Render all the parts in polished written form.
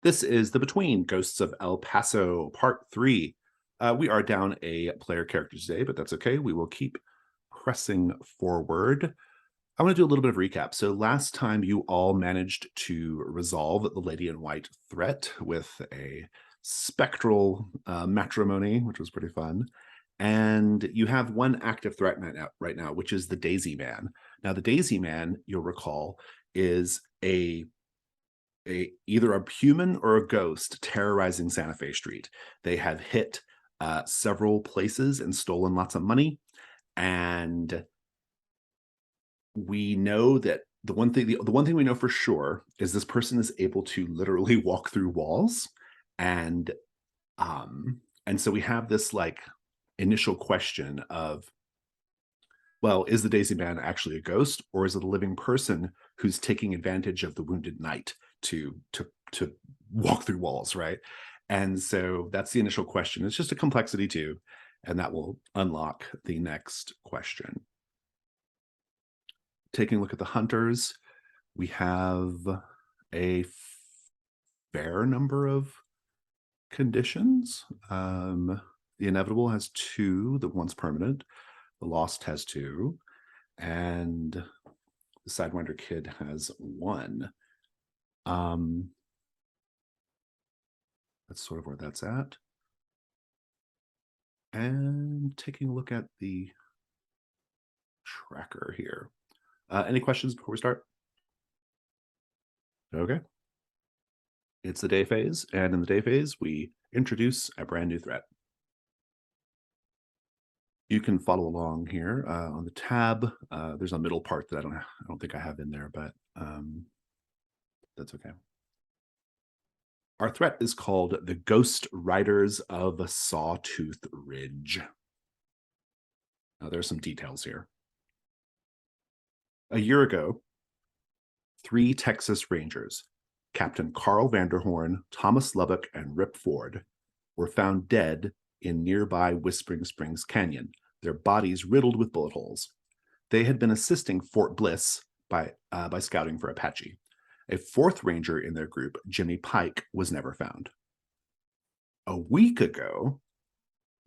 This is The Between Ghosts of El Paso, Part 3. We are down a player character today, but that's okay. We will keep pressing forward. I want to do a little bit of recap. So last time you all managed to resolve the Lady in White threat with a spectral matrimony, which was pretty fun. And you have one active threat right now, which is the Daisy Man. Now, the Daisy Man, you'll recall, is either a human or a ghost terrorizing Santa Fe Street. They have hit several places and stolen lots of money. And we know that the one thing we know for sure is this person is able to literally walk through walls. And so we have this like initial question of, well, is the Daisy Man actually a ghost, or is it a living person who's taking advantage of the wounded knight to walk through walls, right? And so that's the initial question. It's just a complexity too, and that will unlock the next question. Taking a look at the hunters, we have a fair number of conditions. The inevitable has 2, the one's permanent. The Lost has 2, and the Sidewinder Kid has 1. That's sort of where that's at. And taking a look at the tracker here. Any questions before we start? Okay. It's the day phase, and in the day phase, we introduce a brand new threat. You can follow along here on the tab. There's a middle part that I don't think I have in there, but that's okay. Our threat is called the Ghost Riders of Sawtooth Ridge. Now, there's some details here. A year ago, 3 Texas Rangers, Captain Carl Vanderhorn, Thomas Lubbock, and Rip Ford, were found dead in nearby Whispering Springs Canyon, their bodies riddled with bullet holes. They had been assisting Fort Bliss by scouting for Apache. A 4th ranger in their group, Jimmy Pike, was never found. A week ago,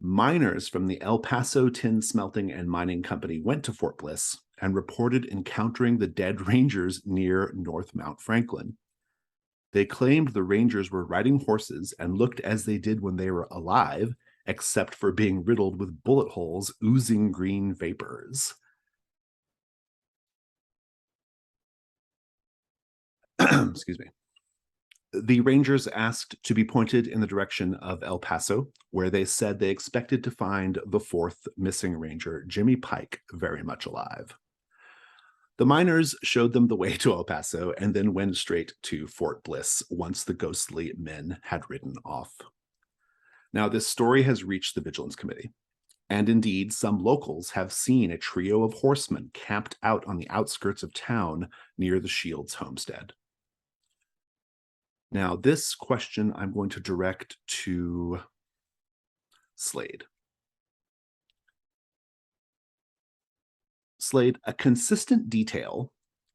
miners from the El Paso Tin Smelting and Mining Company went to Fort Bliss and reported encountering the dead rangers near North Mount Franklin. They claimed the rangers were riding horses and looked as they did when they were alive, except for being riddled with bullet holes oozing green vapors. Excuse me. The rangers asked to be pointed in the direction of El Paso, where they said they expected to find the 4th missing ranger, Jimmy Pike, very much alive. The miners showed them the way to El Paso and then went straight to Fort Bliss once the ghostly men had ridden off. Now, this story has reached the Vigilance Committee, and indeed, some locals have seen a trio of horsemen camped out on the outskirts of town near the Shields homestead. Now, this question I'm going to direct to Slade. Slade, a consistent detail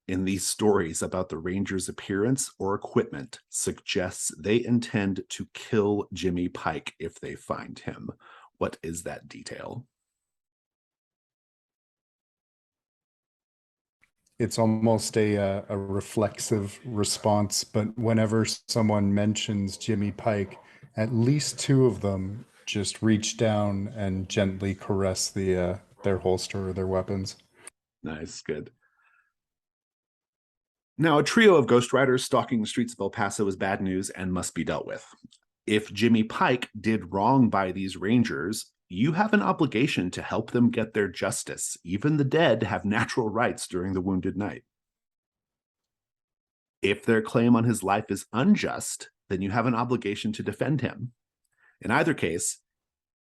in these stories about the Rangers' appearance or equipment suggests they intend to kill Jimmy Pike if they find him. What is that detail? It's almost a reflexive response, but whenever someone mentions Jimmy Pike, at least 2 of them just reach down and gently caress their holster or their weapons. Nice, good. Now, a trio of Ghost Riders stalking the streets of El Paso is bad news and must be dealt with. If Jimmy Pike did wrong by these rangers, you have an obligation to help them get their justice. Even the dead have natural rights during the wounded knight. If their claim on his life is unjust, then you have an obligation to defend him. In either case,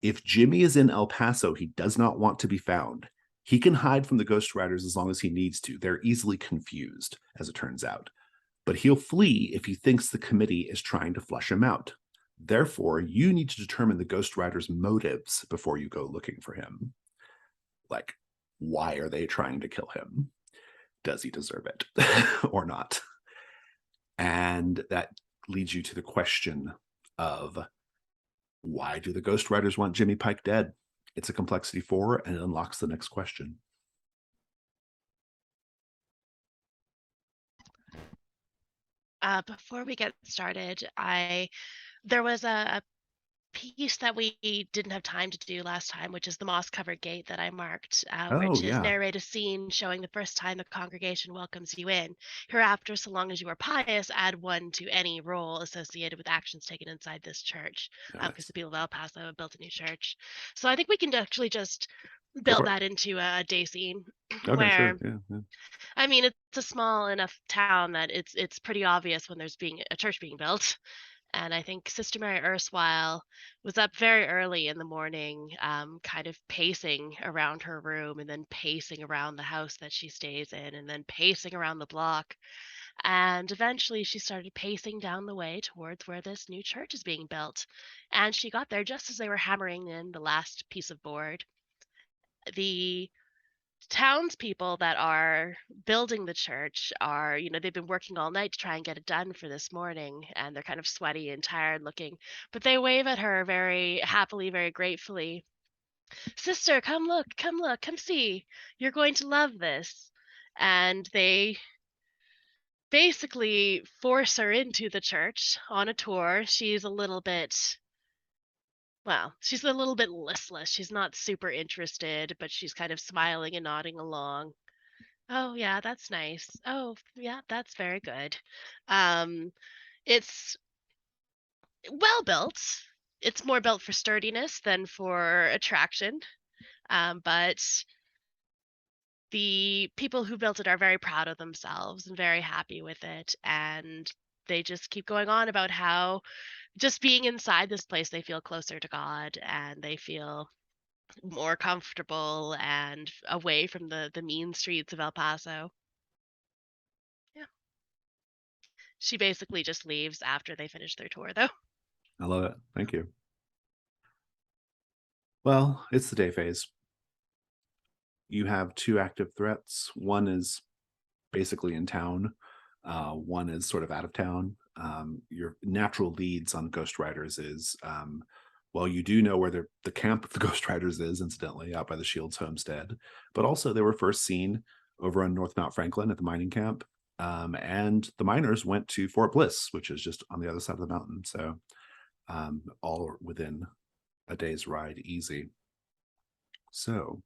if Jimmy is in El Paso, he does not want to be found. He can hide from the Ghost Riders as long as he needs to. They're easily confused, as it turns out. But he'll flee if he thinks the committee is trying to flush him out. Therefore, you need to determine the Ghost Rider's motives before you go looking for him. Like, why are they trying to kill him? Does he deserve it or not? And that leads you to the question of, why do the Ghost Riders want Jimmy Pike dead? It's a complexity 4, and it unlocks the next question. Before we get started, there was a piece that we didn't have time to do last time, which is the moss-covered gate that I marked, Oh, which is yeah. narrate a scene showing the first time the congregation welcomes you in. Hereafter, so long as you are pious, add 1 to any role associated with actions taken inside this church, because the people of El Paso have built a new church. So I think we can actually just build that into a day scene Okay, where, sure. Yeah. I mean, it's a small enough town that it's pretty obvious when there's being a church being built. And I think Sister Mary Erstwhile was up very early in the morning, kind of pacing around her room and then pacing around the house that she stays in and then pacing around the block. And eventually she started pacing down the way towards where this new church is being built. And she got there just as they were hammering in the last piece of board. The townspeople that are building the church are, they've been working all night to try and get it done for this morning, and they're kind of sweaty and tired looking, but they wave at her very happily, very gratefully. Sister, come look, come see. You're going to love this. And they basically force her into the church on a tour. She's a little bit, well, she's a little bit listless. She's not super interested, but she's kind of smiling and nodding along. Oh, yeah, that's nice. Oh, yeah, that's very good. Um, it's well built. It's more built for sturdiness than for attraction. But the people who built it are very proud of themselves and very happy with it. And they just keep going on about how just being inside this place, they feel closer to God and they feel more comfortable and away from the mean streets of El Paso. She basically just leaves after they finish their tour, though. I love it. Thank you. Well, it's the day phase. You have 2 active threats. One is basically in town. One is sort of out of town. Your natural leads on Ghost Riders is, well, you do know where the camp of the Ghost Riders is, incidentally, out by the Shields homestead. But also, they were first seen over on North Mount Franklin at the mining camp. And the miners went to Fort Bliss, which is just on the other side of the mountain. So all within a day's ride, easy. So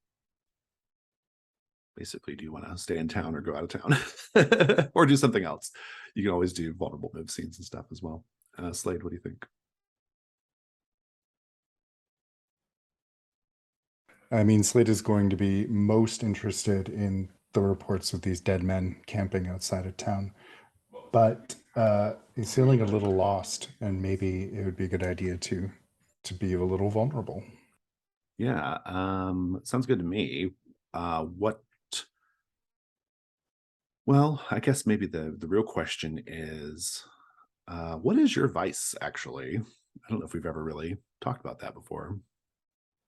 basically, do you want to stay in town or go out of town or do something else? You can always do vulnerable move scenes and stuff as well. Slade, what do you think? I mean, Slade is going to be most interested in the reports of these dead men camping outside of town, but he's feeling a little lost, and maybe it would be a good idea to be a little vulnerable. Yeah, sounds good to me. Well, I guess maybe the real question is, what is your vice, actually? I don't know if we've ever really talked about that before.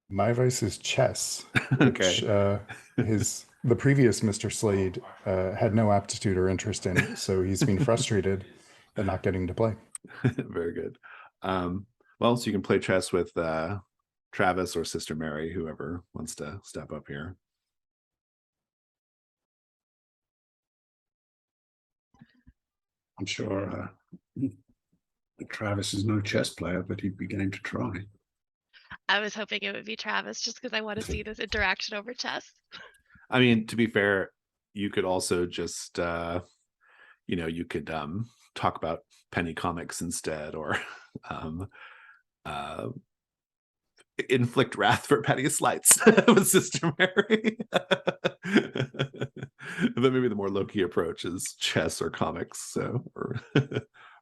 My vice is chess, Okay. which the previous Mr. Slade had no aptitude or interest in, so he's been frustrated at not getting to play. Very good. Well, so you can play chess with Travis or Sister Mary, whoever wants to step up here. I'm sure Travis is no chess player, but he'd be game to try. I was hoping it would be Travis just because I want to see this interaction over chess. I mean, to be fair, you could also just, you could talk about penny comics instead, or inflict wrath for petty slights with Sister Mary. But maybe the more low-key approach is chess or comics, so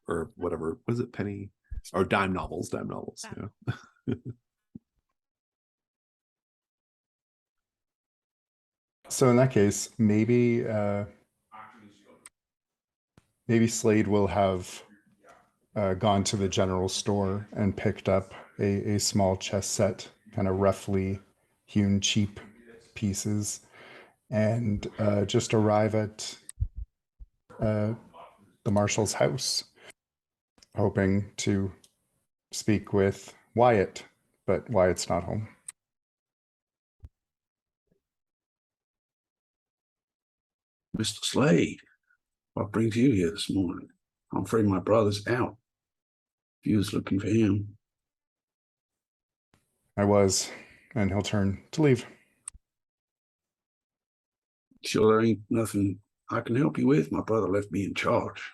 or whatever. Was it penny or dime novels? Yeah. So in that case, maybe Slade will have gone to the general store and picked up a small chess set, kind of roughly hewn cheap pieces, and just arrive at the marshal's house. hoping to speak with Wyatt, but Wyatt's not home. Mr. Slade, what brings you here this morning? I'm afraid my brother's out. If you was looking for him. I was, and he'll turn to leave. Sure there ain't nothing I can help you with? My brother left me in charge.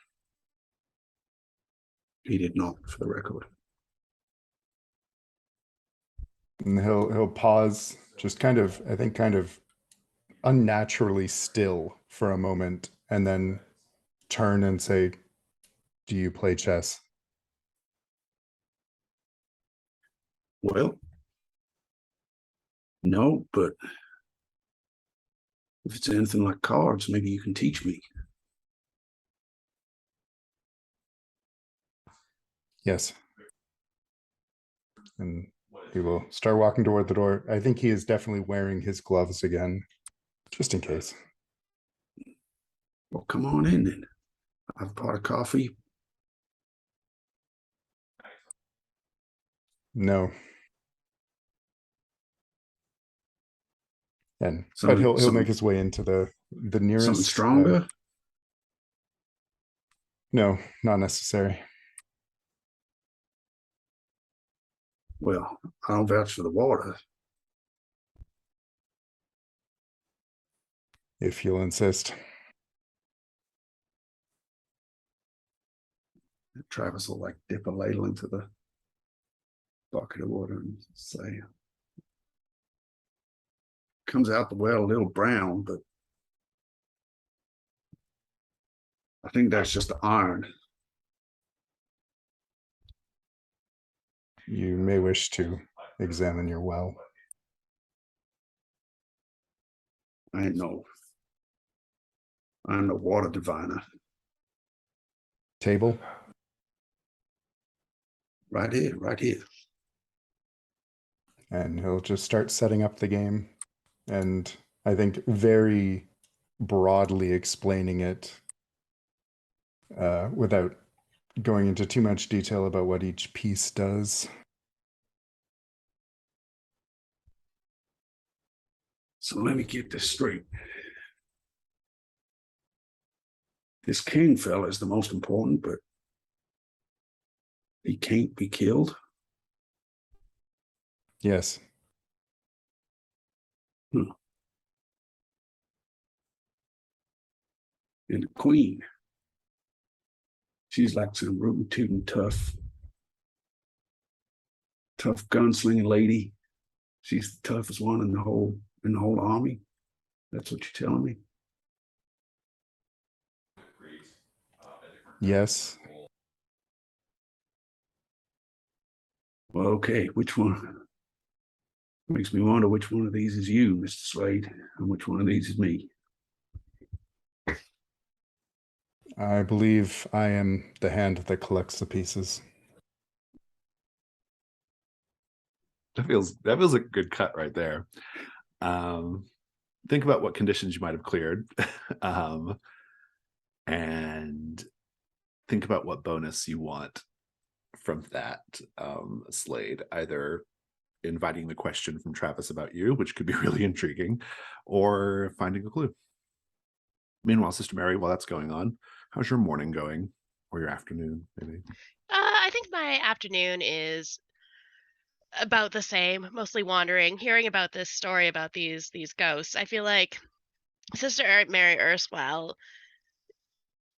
He did not, for the record. And he'll pause, just kind of, I think, kind of unnaturally still for a moment, and then turn and say, "Do you play chess?" Well, no, but if it's anything like cards, maybe you can teach me. Yes. And he will start walking toward the door. I think he is definitely wearing his gloves again, just in case. Well, come on in then. I've bought a coffee. No. And but Something- he'll something- make his way into the nearest. Something stronger? No, not necessary. Well, I'll vouch for the water. If you'll insist. Travis will like dip a ladle into the bucket of water and say, comes out the well a little brown, but I think that's just the iron. You may wish to examine your well. I'm no water diviner. Table. Right here, right here. And he'll just start setting up the game. And I think very broadly explaining it without going into too much detail about what each piece does. So let me get this straight. This king fella is the most important, but he can't be killed. Yes. And the queen, she's like some rootin' tootin' tough gunslinging lady. She's the toughest one in the whole army. That's what you're telling me. Yes. Well, okay, which one? Makes me wonder which one of these is you, Mr. Slade, and which one of these is me. I believe I am the hand that collects the pieces. That feels like a good cut right there. Think about what conditions you might have cleared, and think about what bonus you want from that, Slade. Either inviting the question from Travis about you, which could be really intriguing, or finding a clue. Meanwhile, Sister Mary, while that's going on, how's your morning going, or your afternoon, maybe? I think my afternoon is about the same, mostly wandering, hearing about this story about these ghosts. I feel like Sister Mary Erstwhile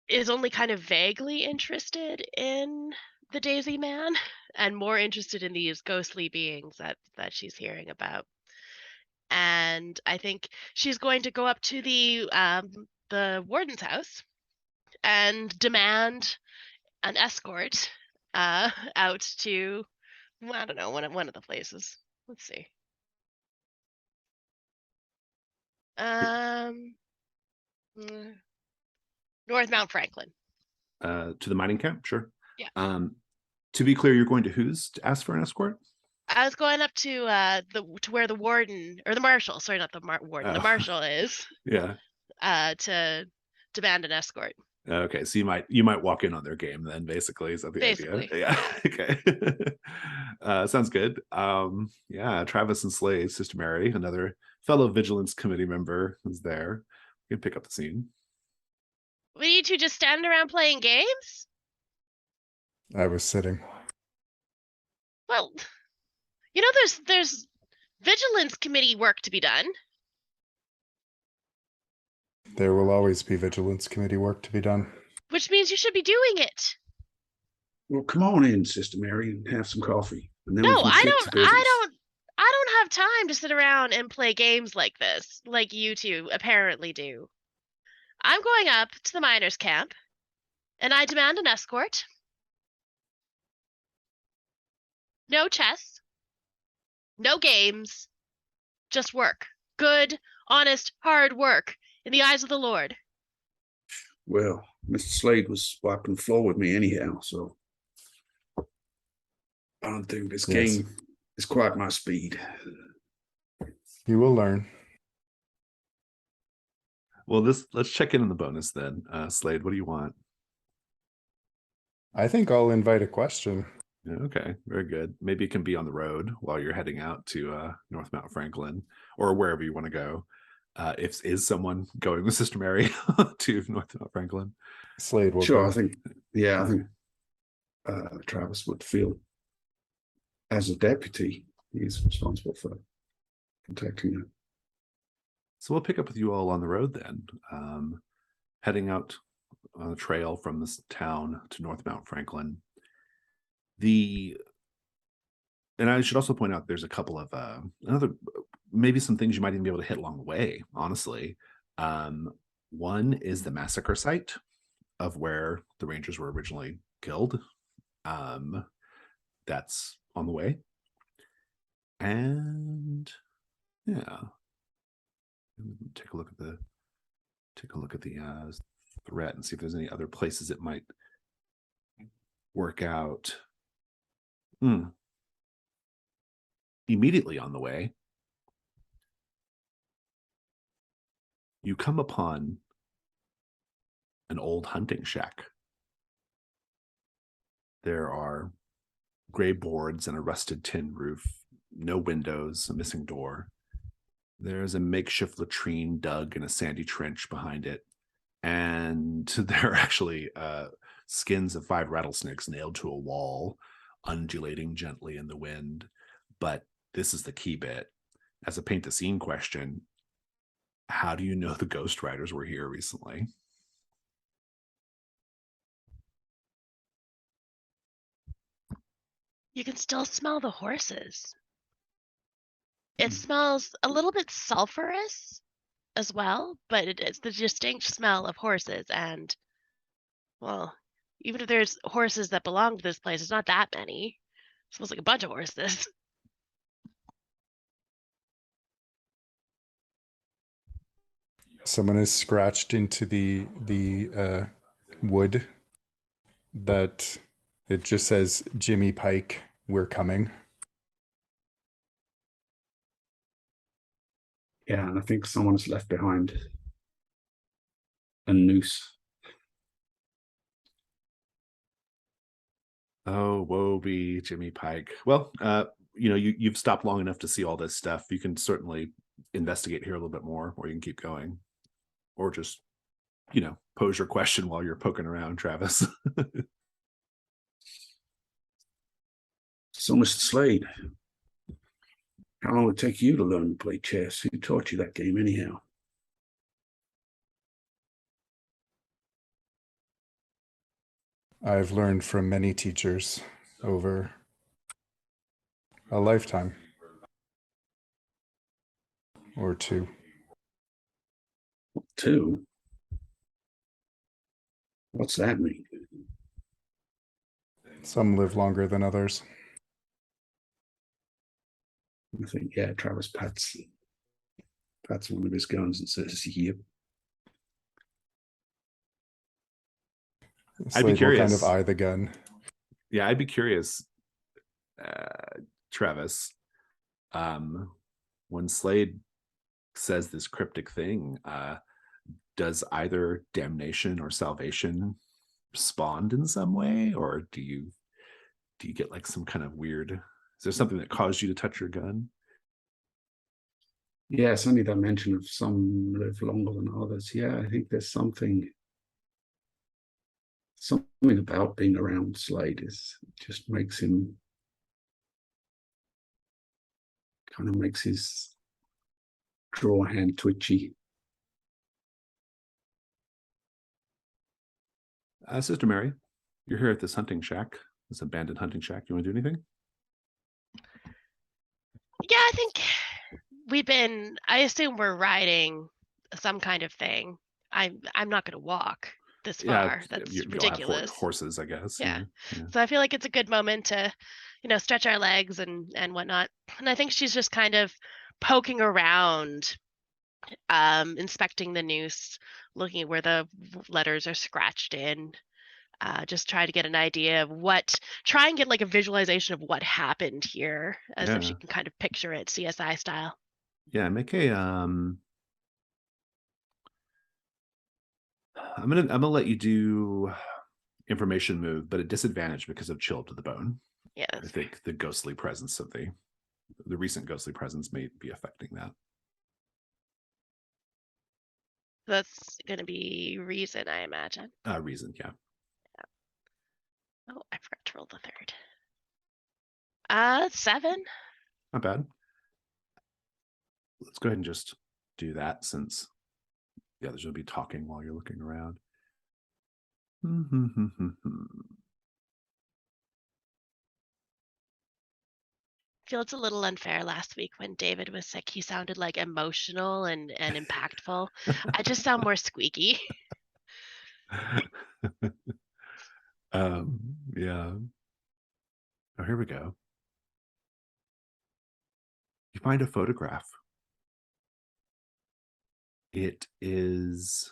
is only kind of vaguely interested in the Daisy Man and more interested in these ghostly beings that she's hearing about. And I think she's going to go up to the warden's house and demand an escort out to, I don't know, one of the places. Let's see. North Mount Franklin. To the mining camp, sure. Yeah. To be clear, you're going to whose to ask for an escort? I was going up to where the warden or the marshal, sorry, not the warden, the marshal is. Yeah. To demand an escort. Okay, so you might walk in on their game then, basically. Is that the Basically, idea? Yeah. Okay. Sounds good. Yeah, Travis and Slade, Sister Mary, another fellow Vigilance Committee member, is there. You can pick up the scene. Were you two just standing around playing games? I was sitting. Well, there's Vigilance Committee work to be done. There will always be Vigilance Committee work to be done. Which means you should be doing it. Well, come on in, Sister Mary, and have some coffee, and then No, we can I get don't to business. I don't have time to sit around and play games like this, like you two apparently do. I'm going up to the miners' camp, and I demand an escort. No chess, no games, just work. Good, honest, hard work in the eyes of the Lord. Well, Mr. Slade was wiping the floor with me anyhow, so I don't think this Yes. game is quite my speed. You will learn. Well, let's check in on the bonus then. Slade, what do you want? I think I'll invite a question. Yeah, okay, very good. Maybe it can be on the road while you're heading out to North Mount Franklin or wherever you want to go. If is someone going with Sister Mary to North Mount Franklin? Slade will Sure, go. I think Travis would feel, as a deputy, he's responsible for protecting it. So we'll pick up with you all on the road then, heading out on a trail from this town to North Mount Franklin. And I should also point out there's a couple of maybe some things you might even be able to hit along the way, honestly. One is the massacre site of where the Rangers were originally killed. That's on the way. And yeah. Take a look at the threat and see if there's any other places it might work out. Immediately on the way, you come upon an old hunting shack. There are gray boards and a rusted tin roof, no windows, a missing door. There's a makeshift latrine dug in a sandy trench behind it. And there are actually skins of 5 rattlesnakes nailed to a wall, undulating gently in the wind. But this is the key bit. As a paint the scene question, how do you know the Ghost Riders were here recently? You can still smell the horses. It smells a little bit sulfurous as well, but it's the distinct smell of horses. And, well, even if there's horses that belong to this place, it's not that many. It smells like a bunch of horses. Someone has scratched into the wood that it just says Jimmy Pike, we're coming. Yeah, and I think someone's left behind a noose. Oh, woe be Jimmy Pike. Well, you've stopped long enough to see all this stuff. You can certainly investigate here a little bit more, or you can keep going. Or just, pose your question while you're poking around, Travis. So, Mr. Slade, how long would it take you to learn to play chess? Who taught you that game anyhow? I've learned from many teachers over a lifetime or 2. 2? What's that mean? Some live longer than others. I think, yeah, Travis pats one of his guns and says, yep. I'd be Slade will curious. kind of eye the gun. Yeah, I'd be curious, Travis. When Slade says this cryptic thing, does either damnation or salvation spawned in some way, or do you get like some kind of weird? Is there something that caused you to touch your gun? Yeah, it's only that mention of some live longer than others. Yeah, I think there's something about being around Slade just makes him kind of makes his draw hand twitchy. Sister Mary, you're here at this hunting shack, this abandoned hunting shack. You want to do anything? Yeah, I think I assume we're riding some kind of thing. I'm not going to walk this far. That's you'll have ridiculous. horses, I guess. Yeah. Yeah. So I feel like it's a good moment to, stretch our legs and whatnot. And I think she's just kind of poking around, inspecting the noose, looking at where the letters are scratched in. Just try to get an idea of try and get like a visualization of what happened here, as if she Yeah. can kind of picture it CSI style. Yeah, make a I'm gonna let you do information move, but at disadvantage because of chill to the bone. Yeah, I think the ghostly presence of the recent ghostly presence may be affecting that. that's gonna be reason, I imagine. Reason, yeah. Oh, I forgot to roll the third. 7. Not bad. Let's go ahead and just do that since the others will be talking while you're looking around. Feel it's a little unfair. Last week when David was sick, he sounded like emotional and impactful. I just sound more squeaky. Yeah. Oh, here we go. You find a photograph. It is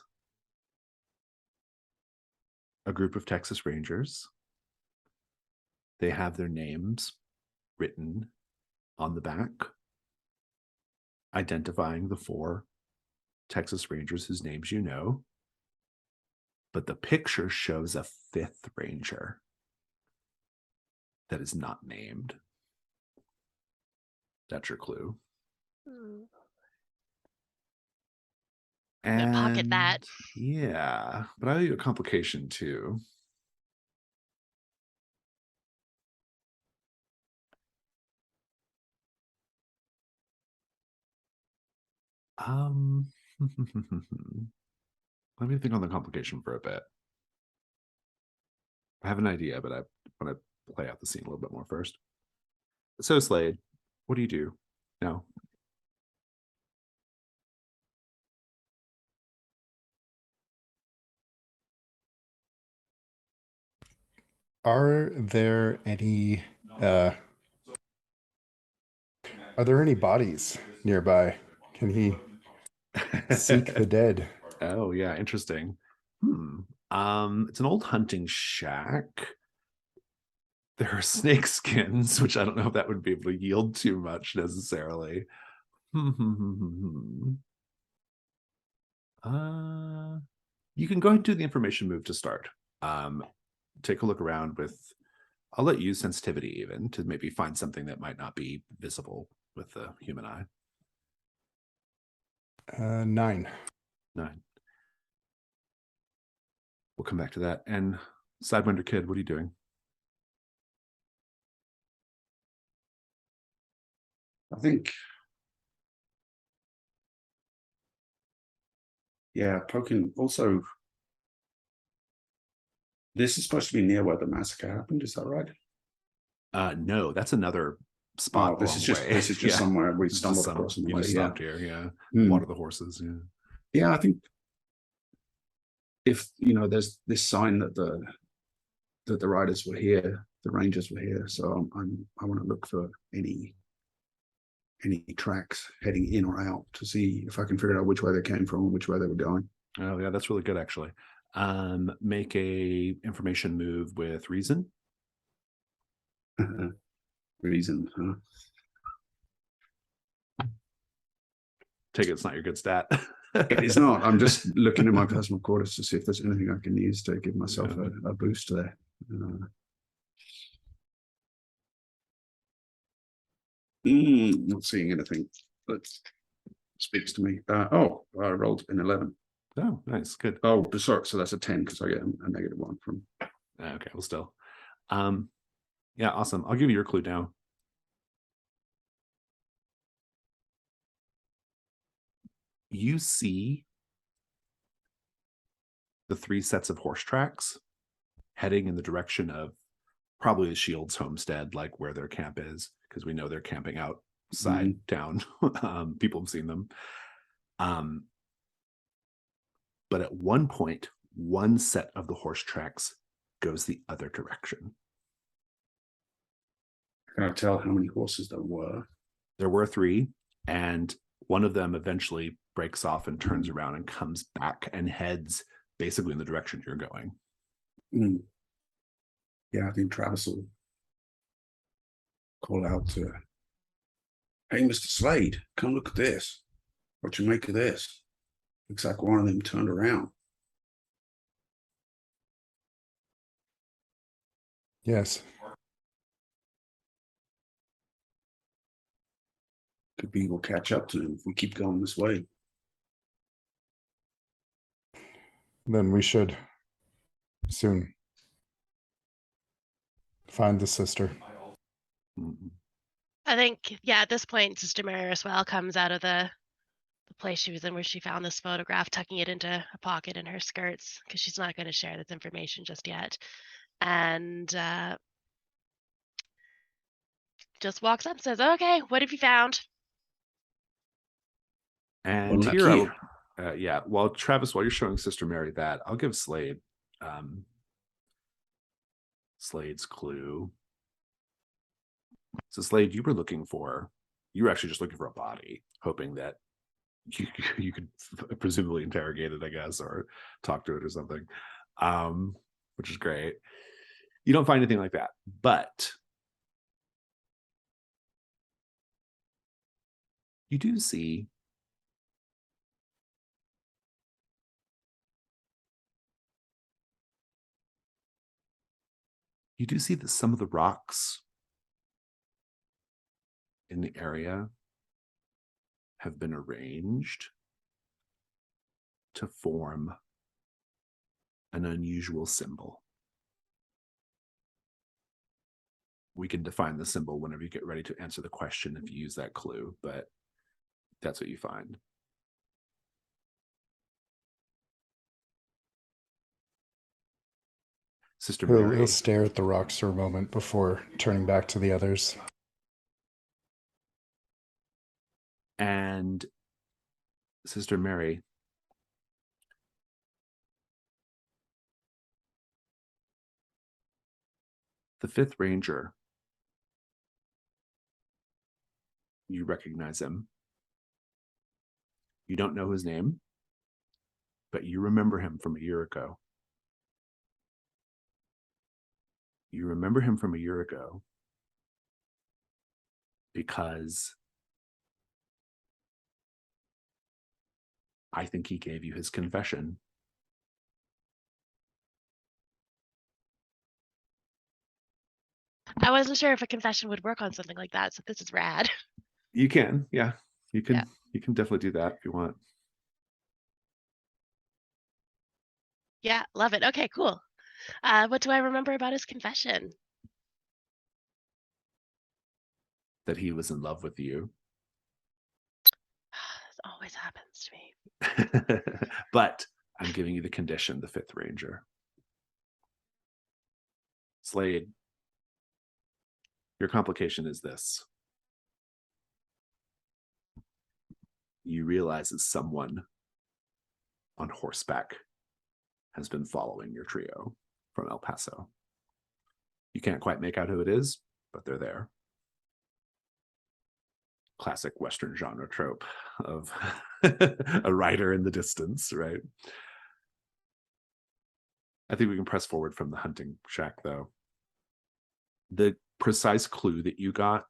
a group of Texas Rangers. They have their names written on the back, identifying the 4 Texas Rangers whose names you know. But the picture shows a 5th Ranger that is not named. That's your clue. I'm gonna pocket that. Yeah, but I owe you a complication too. Let me think on the complication for a bit. I have an idea, but I want to play out the scene a little bit more first. So, Slade, what do you do now? Are there any bodies nearby? Can he seek the dead? Oh yeah, interesting. It's an old hunting shack. There are snake skins, which I don't know if that would be able to yield too much necessarily. You can go ahead and do the information move to start. Take a look around with, I'll let you use sensitivity even to maybe find something that might not be visible with the human eye. 9. 9. We'll come back to that. And Sidewinder Kid, what are you doing? I think, yeah, poking. Also, this is supposed to be near where the massacre happened. Is that right? No, that's another spot. Oh, this is just somewhere we stumbled across. You just stopped here. Yeah, water the horses. Yeah. Yeah, I think if there's this sign that the riders were here, the Rangers were here. So I want to look for any tracks heading in or out to see if I can figure out which way they came from and which way they were going. Oh yeah, that's really good actually. Make a information move with reason. Reason, huh? Take it, it's not your good stat. It is not. I'm just looking at my personal quarters to see if there's anything I can use to give myself Yeah. a boost there. Not seeing anything that speaks to me. I rolled an 11. Oh, nice, good. Oh, sorry. So that's a 10 because I get a -1 from. Okay, well, still, yeah, awesome. I'll give you your clue now. You see the 3 sets of horse tracks heading in the direction of probably the Shields homestead, like where their camp is, because we know they're camping outside town. People have seen them. But at one point, one set of the horse tracks goes the other direction. Can I tell how many horses there were? There were 3, and one of them eventually breaks off and turns around and comes back and heads basically in the direction you're going. Yeah, I think Travis will call out to, "Hey, Mr. Slade, come look at this. What you make of this? Looks like one of them turned around." Yes. Could be we'll catch up to him if we keep going this way. Then we should soon find the sister. I think, yeah, at this point, Sister Mary Erswell comes out of the place she was in where she found this photograph, tucking it into a pocket in her skirts because she's not going to share this information just yet. And just walks up and says, "Okay, what have you found?" And Well, here, look yeah, well, Travis, while you're showing Sister Mary that, I'll give Slade Slade's clue. So Slade, you were actually just looking for a body, hoping that you could presumably interrogate it, I guess, or talk to it or something, which is great. You don't find anything like that, but you do see that some of the rocks in the area have been arranged to form an unusual symbol. We can define the symbol whenever you get ready to answer the question if you use that clue, but that's what you find. Sister Mary. He'll stare at the rocks for a moment before turning back to the others. And Sister Mary, the 5th Ranger, you recognize him. You don't know his name, but you remember him from a year ago. You remember him from a year ago because I think he gave you his confession. I wasn't sure if a confession would work on something like that, so this is rad. You can, yeah. You can Yeah. You can definitely do that if you want. Yeah, love it. Okay, cool. What do I remember about his confession? That he was in love with you. This always happens to me. But I'm giving you the condition, the 5th Ranger. Slade, your complication is this. You realize that someone on horseback has been following your trio from El Paso. You can't quite make out who it is, but they're there. Classic Western genre trope of a rider in the distance, right? I think we can press forward from the hunting shack, though. The precise clue that you got,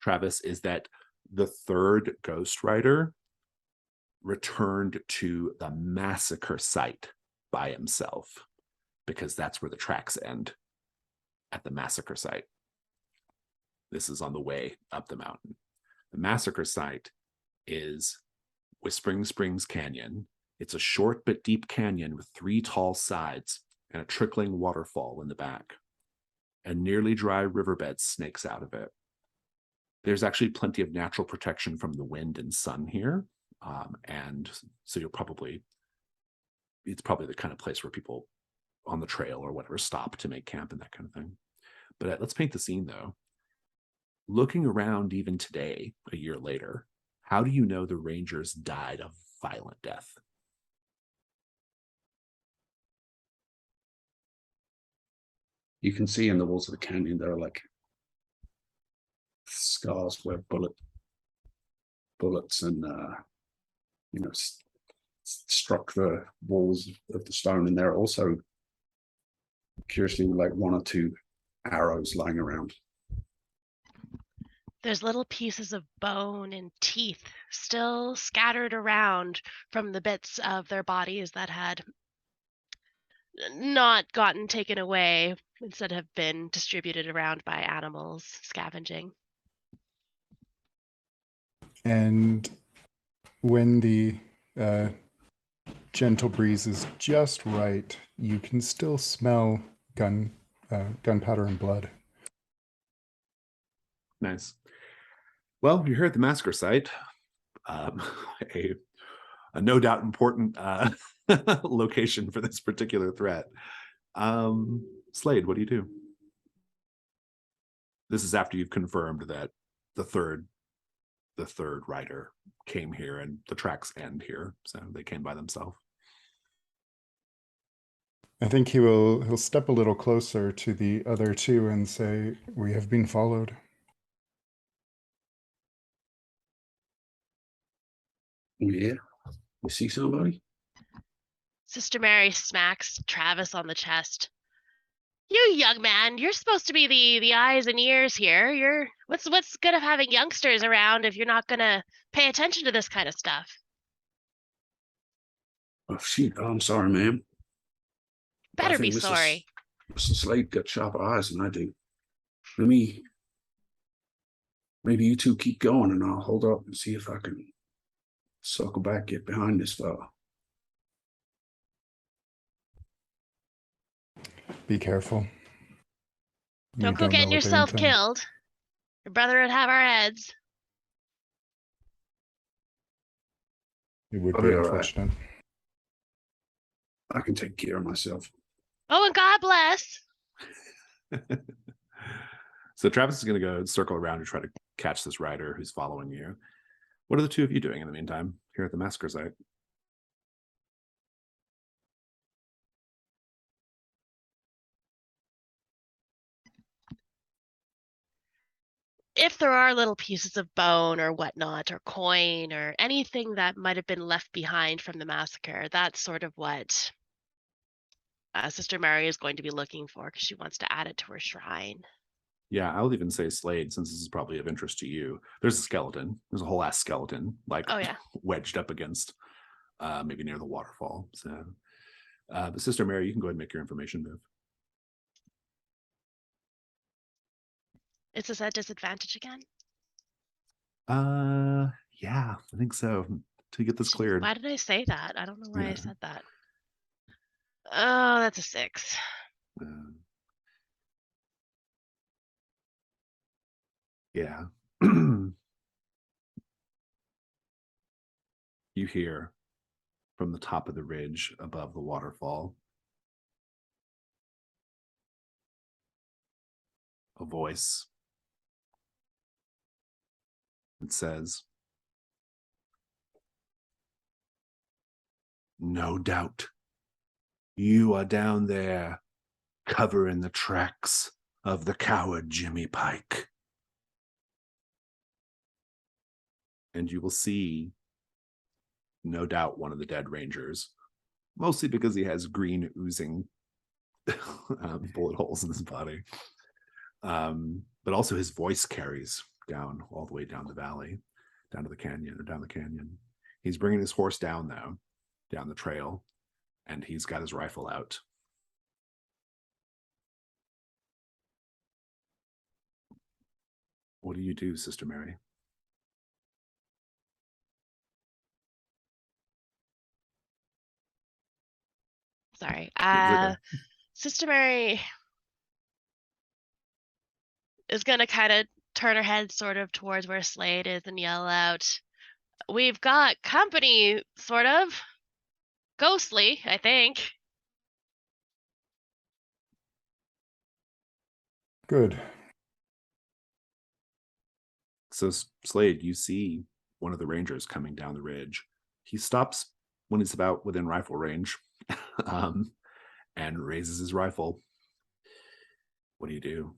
Travis, is that The third Ghost Rider returned to the massacre site by himself, because that's where the tracks end, at the massacre site. This is on the way up the mountain. The massacre site is Whispering Springs Canyon. It's a short but deep canyon with 3 tall sides and a trickling waterfall in the back. A nearly dry riverbed snakes out of it. There's actually plenty of natural protection from the wind and sun here. And so it's probably the kind of place where people on the trail or whatever stop to make camp and that kind of thing. But let's paint the scene though. Looking around even today, a year later, how do you know the Rangers died a violent death? You can see in the walls of the canyon there are like scars where bullets and struck the walls of the stone, and there are also curiously like 1 or 2 arrows lying around. There's little pieces of bone and teeth still scattered around from the bits of their bodies that had not gotten taken away, instead have been distributed around by animals scavenging. And when the gentle breeze is just right, you can still smell gunpowder and blood. Nice. Well, you're here at the massacre site, a no doubt important location for this particular threat. Slade, what do you do? This is after you've confirmed that the third rider came here and the tracks end here, so they came by themselves. I think he'll step a little closer to the other 2 and say, "We have been followed." Yeah, you see somebody? Sister Mary smacks Travis on the chest. You young man, you're supposed to be the eyes and ears here. What's good of having youngsters around if you're not gonna pay attention to this kind of stuff? Oh shoot! Oh, I'm sorry, ma'am. Better be sorry. Mr. Slade got sharper eyes than I do. Maybe you 2 keep going, and I'll hold up and see if I can circle back, get behind this fella. Be careful. Don't go getting yourself killed. Your brother would have our heads. It would I'll be be all right. unfortunate. I can take care of myself. Oh, and God bless. So Travis is going to go circle around and try to catch this rider who's following you. What are the 2 of you doing in the meantime here at the massacre site? If there are little pieces of bone or whatnot, or coin, or anything that might have been left behind from the massacre, that's sort of what Sister Mary is going to be looking for, because she wants to add it to her shrine. Yeah, I'll even say Slade, since this is probably of interest to you. There's a skeleton. There's a whole ass skeleton, like Oh yeah, wedged up against maybe near the waterfall. So, but Sister Mary, you can go ahead and make your information move. is this at disadvantage again? Yeah, I think so. To get this cleared. Why did I say that? I don't know why Yeah. I said that. Oh, that's a 6. Yeah. You hear from the top of the ridge above the waterfall a voice. It says, "No doubt you are down there covering the tracks of the coward Jimmy Pike." And you will see, no doubt, one of the dead Rangers, mostly because he has green oozing bullet holes in his body. But also his voice carries down all the way down the valley. down to the canyon or down the canyon. He's bringing his horse down though, down the trail, and he's got his rifle out. What do you do, Sister Mary? Sorry. It's okay. Sister Mary is gonna kind of turn her head sort of towards where Slade is and yell out, "We've got company, sort of. Ghostly, I think." Good. So Slade, you see one of the rangers coming down the ridge. He stops when it's about within rifle range, and raises his rifle. What do you do?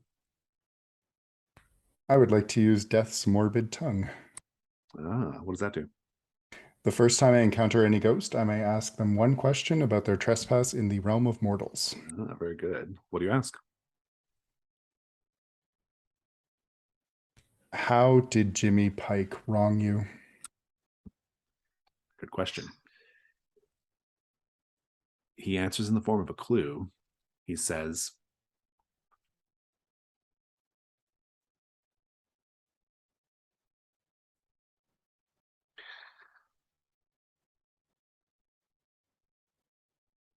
I would like to use Death's morbid tongue. What does that do? The first time I encounter any ghost, I may ask them one question about their trespass in the realm of mortals. Very good. What do you ask? How did Jimmy Pike wrong you? Good question. He answers in the form of a clue. He says,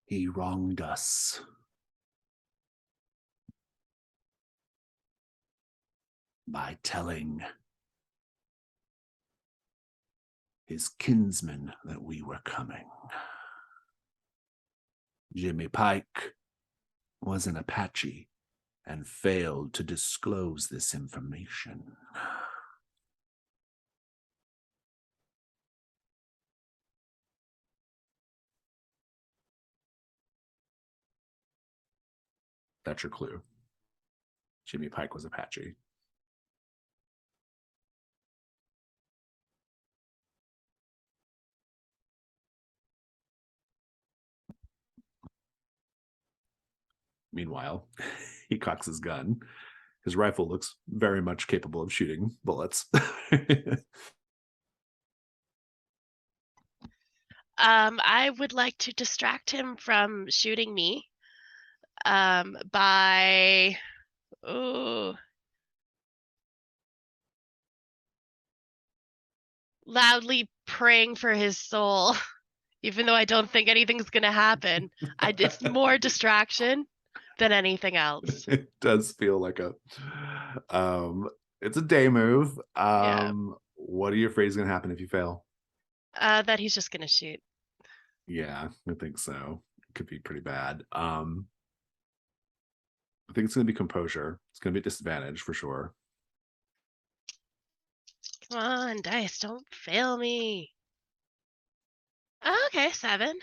he wronged us by telling his kinsmen that we were coming. Jimmy Pike was an Apache and failed to disclose this information. That's your clue. Jimmy Pike was Apache. Meanwhile, he cocks his gun. His rifle looks very much capable of shooting bullets. I would like to distract him from shooting me by loudly praying for his soul, even though I don't think anything's gonna happen. It's more distraction than anything else. It does feel like it's a day move. Yeah. What are you afraid is going to happen if you fail? That he's just gonna shoot. Yeah, I think so. It could be pretty bad. I think it's going to be composure. It's going to be a disadvantage for sure. Come on, dice, don't fail me. Okay, 7.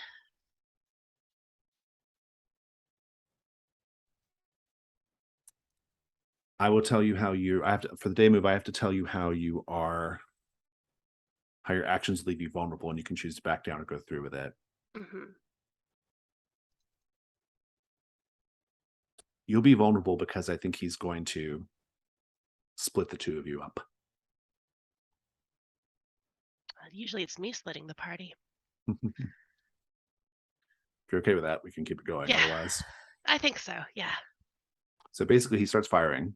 I will tell you how for the day move, I have to tell you how your actions leave you vulnerable, and you can choose to back down or go through with it. Mm-hmm. You'll be vulnerable because I think he's going to split the two of you up. Usually it's me splitting the party. If you're okay with that, we can keep it going. Yeah. Otherwise, I think so, yeah. so basically he starts firing,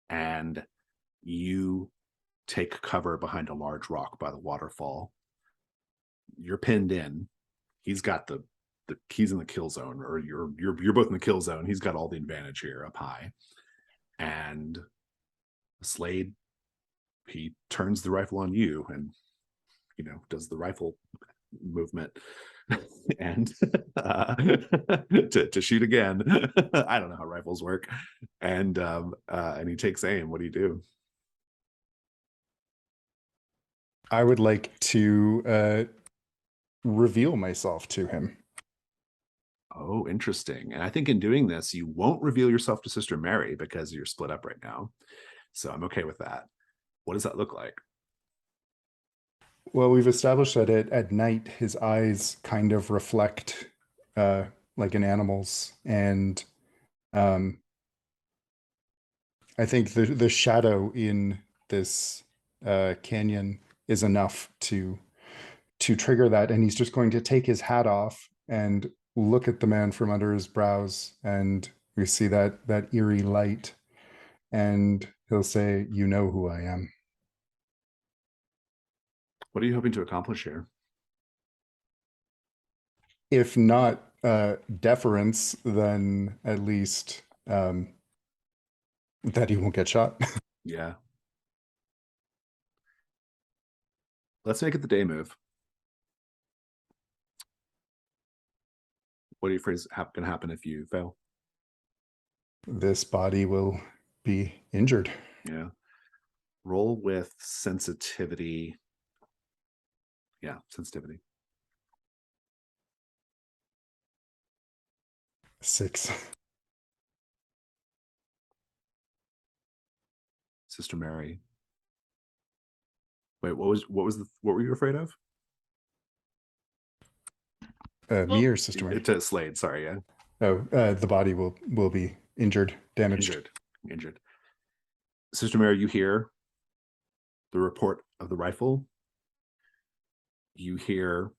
and you take cover behind a large rock by the waterfall. You're pinned in. He's got the he's in the kill zone, or you're both in the kill zone. He's got all the advantage here up high. And Slade, he turns the rifle on you and does the rifle movement and to shoot again. I don't know how rifles work. And he takes aim. What do you do? I would like to reveal myself to him. Oh, interesting. And I think in doing this, you won't reveal yourself to Sister Mary because you're split up right now. So I'm okay with that. What does that look like? Well, we've established that at night, his eyes kind of reflect like an animal's. And I think the shadow in this canyon is enough to trigger that. And he's just going to take his hat off and look at the man from under his brows, and we see that eerie light, and he'll say, "You know who I am." What are you hoping to accomplish here? If not deference, then at least that he won't get shot. Yeah. Let's make it the day move. What are you afraid is going to happen if you fail? This body will be injured. Yeah. Roll with sensitivity. Yeah, sensitivity. 6. Sister Mary. Wait, what were you afraid of? Me or Sister Mary? To Slade, sorry, yeah. Oh, the body will be injured, damaged. Injured. Sister Mary, you hear the report of the rifle. You hear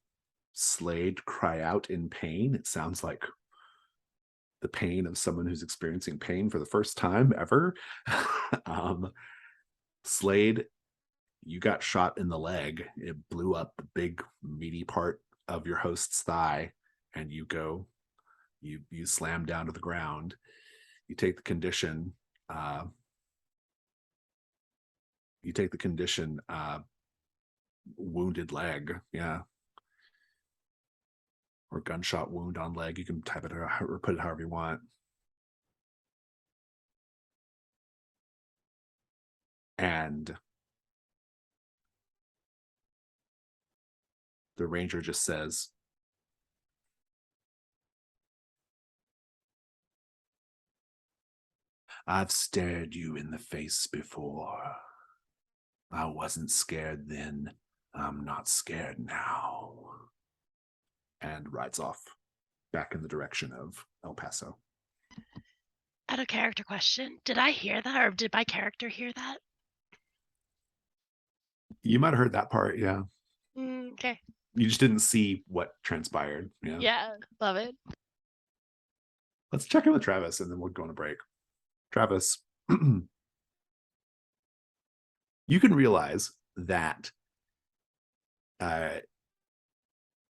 Slade cry out in pain. It sounds like the pain of someone who's experiencing pain for the first time ever. Slade, you got shot in the leg. It blew up the big meaty part of your host's thigh, and you slam down to the ground. You take the condition. Wounded leg, yeah, or gunshot wound on leg. You can type it or put it however you want. And the ranger just says, "I've stared you in the face before. I wasn't scared then. I'm not scared now." And rides off back in the direction of El Paso. Out of character question, did I hear that, or did my character hear that? You might have heard that part, yeah. Okay. You just didn't see what transpired. Yeah, love it. Let's check in with Travis, and then we'll go on a break. Travis, you can realize that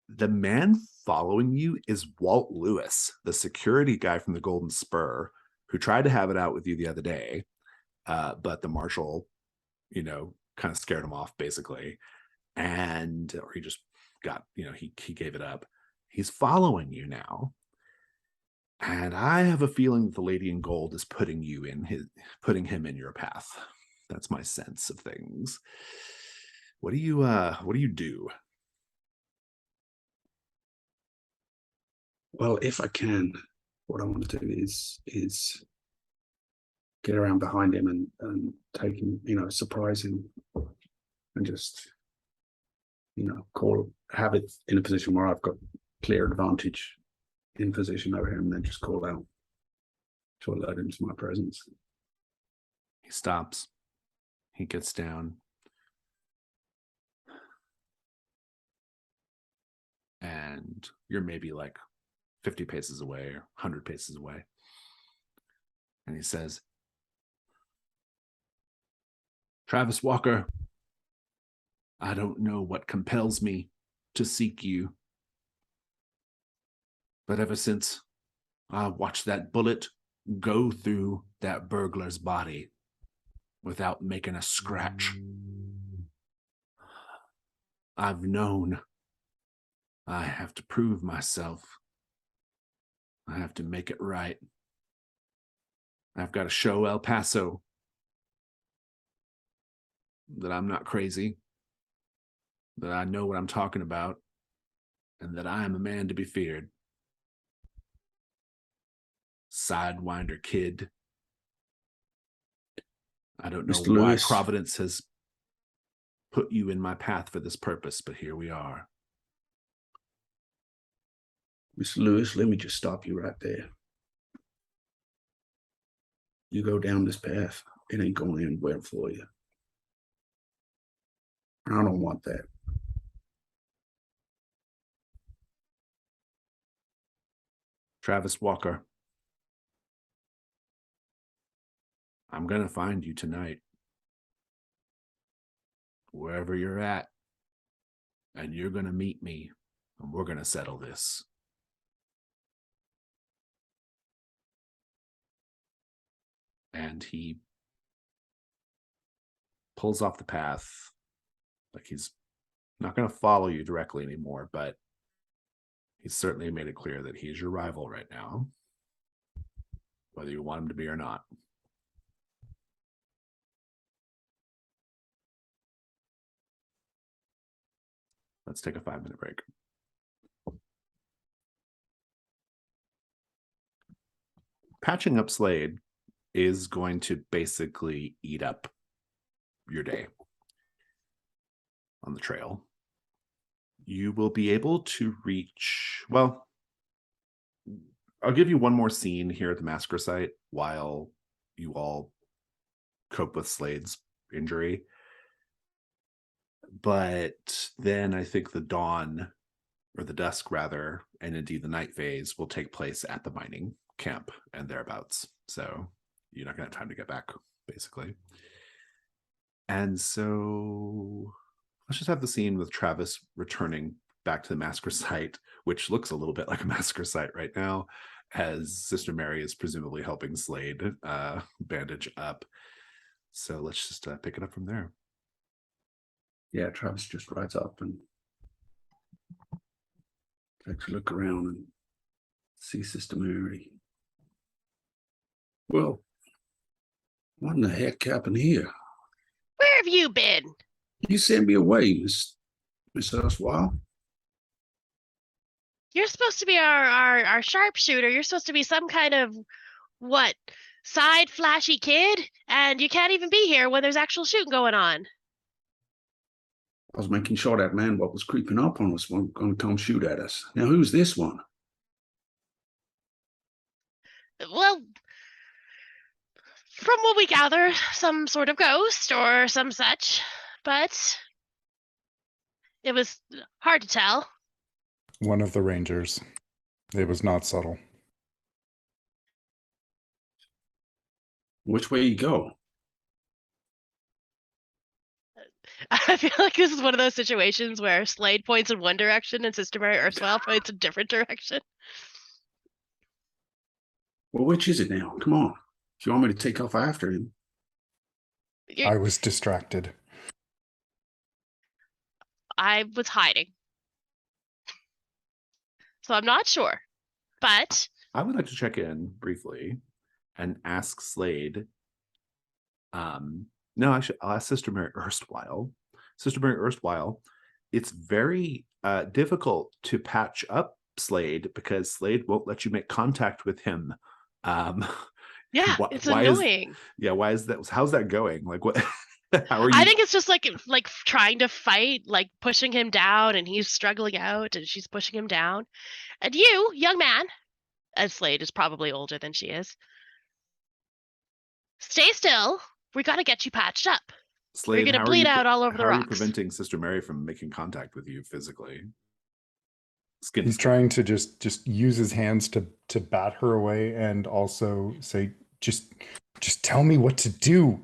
the man following you is Walt Lewis, the security guy from the Golden Spur, who tried to have it out with you the other day, but the marshal, kind of scared him off, basically, or he just got, he gave it up. He's following you now, and I have a feeling that the lady in gold is putting him in your path. That's my sense of things. What do you do? Well, if I can, what I want to do is get around behind him and take him, surprise him, and just, have it in a position where I've got clear advantage in position over him, and then just call out to alert him to my presence. He stops. He gets down. And you're maybe like 50 paces away or 100 paces away. And he says, "Travis Walker, I don't know what compels me to seek you, but ever since I watched that bullet go through that burglar's body without making a scratch, I've known I have to prove myself. I have to make it right. I've got to show El Paso that I'm not crazy, that I know what I'm talking about, and that I am a man to be feared. Sidewinder kid. I don't know Mr. why Lewis. Providence has put you in my path for this purpose, but here we are." Mr. Lewis, let me just stop you right there. You go down this path, it ain't going anywhere for you. I don't want that. Travis Walker, I'm going to find you tonight, wherever you're at, and you're going to meet me, and we're going to settle this. And he pulls off the path, like he's not going to follow you directly anymore, but he's certainly made it clear that he's your rival right now, whether you want him to be or not. Let's take a 5-minute break. Patching up Slade is going to basically eat up your day on the trail. You will be able to reach, well, I'll give you one more scene here at the massacre site while you all cope with Slade's injury. But then I think the dawn, or the dusk rather, and indeed the night phase will take place at the mining camp and thereabouts. So you're not going to have time to get back, basically. And so let's just have the scene with Travis returning back to the massacre site, which looks a little bit like a massacre site right now, as Sister Mary is presumably helping Slade bandage up. So let's just pick it up from there. Yeah, Travis just rides up and takes a look around and sees Sister Mary. Well, what in the heck happened here? Where have you been? You sent me away, Miss Erstwhile. You're supposed to be our sharpshooter. You're supposed to be some kind of, what, side flashy kid? And you can't even be here when there's actual shooting going on. I was making sure that man what was creeping up on us wasn't going to come shoot at us. Now, who's this one? Well, from what we gather, some sort of ghost or some such, but it was hard to tell. One of the Rangers. It was not subtle. Which way you go? I feel like this is one of those situations where Slade points in one direction and Sister Mary Erstwhile points in a different direction. Well, which is it now? Come on. If you want me to take off after him. I was distracted. I was hiding. So I'm not sure. But I would like to check in briefly and ask Slade. No, actually, I'll ask Sister Mary Erstwhile. Sister Mary Erstwhile, it's very difficult to patch up Slade because Slade won't let you make contact with him. yeah, it's annoying. Why is that? How's that going? Like, what? How are you? I think it's just like trying to fight, like pushing him down, and he's struggling out, and she's pushing him down. And you, young man, as Slade is probably older than she is, stay still. We got to get you patched up. Slade, you're going to bleed out all over the rocks. How are you preventing Sister Mary from making contact with you physically? He's trying to just use his hands to bat her away and also say, just tell me what to do.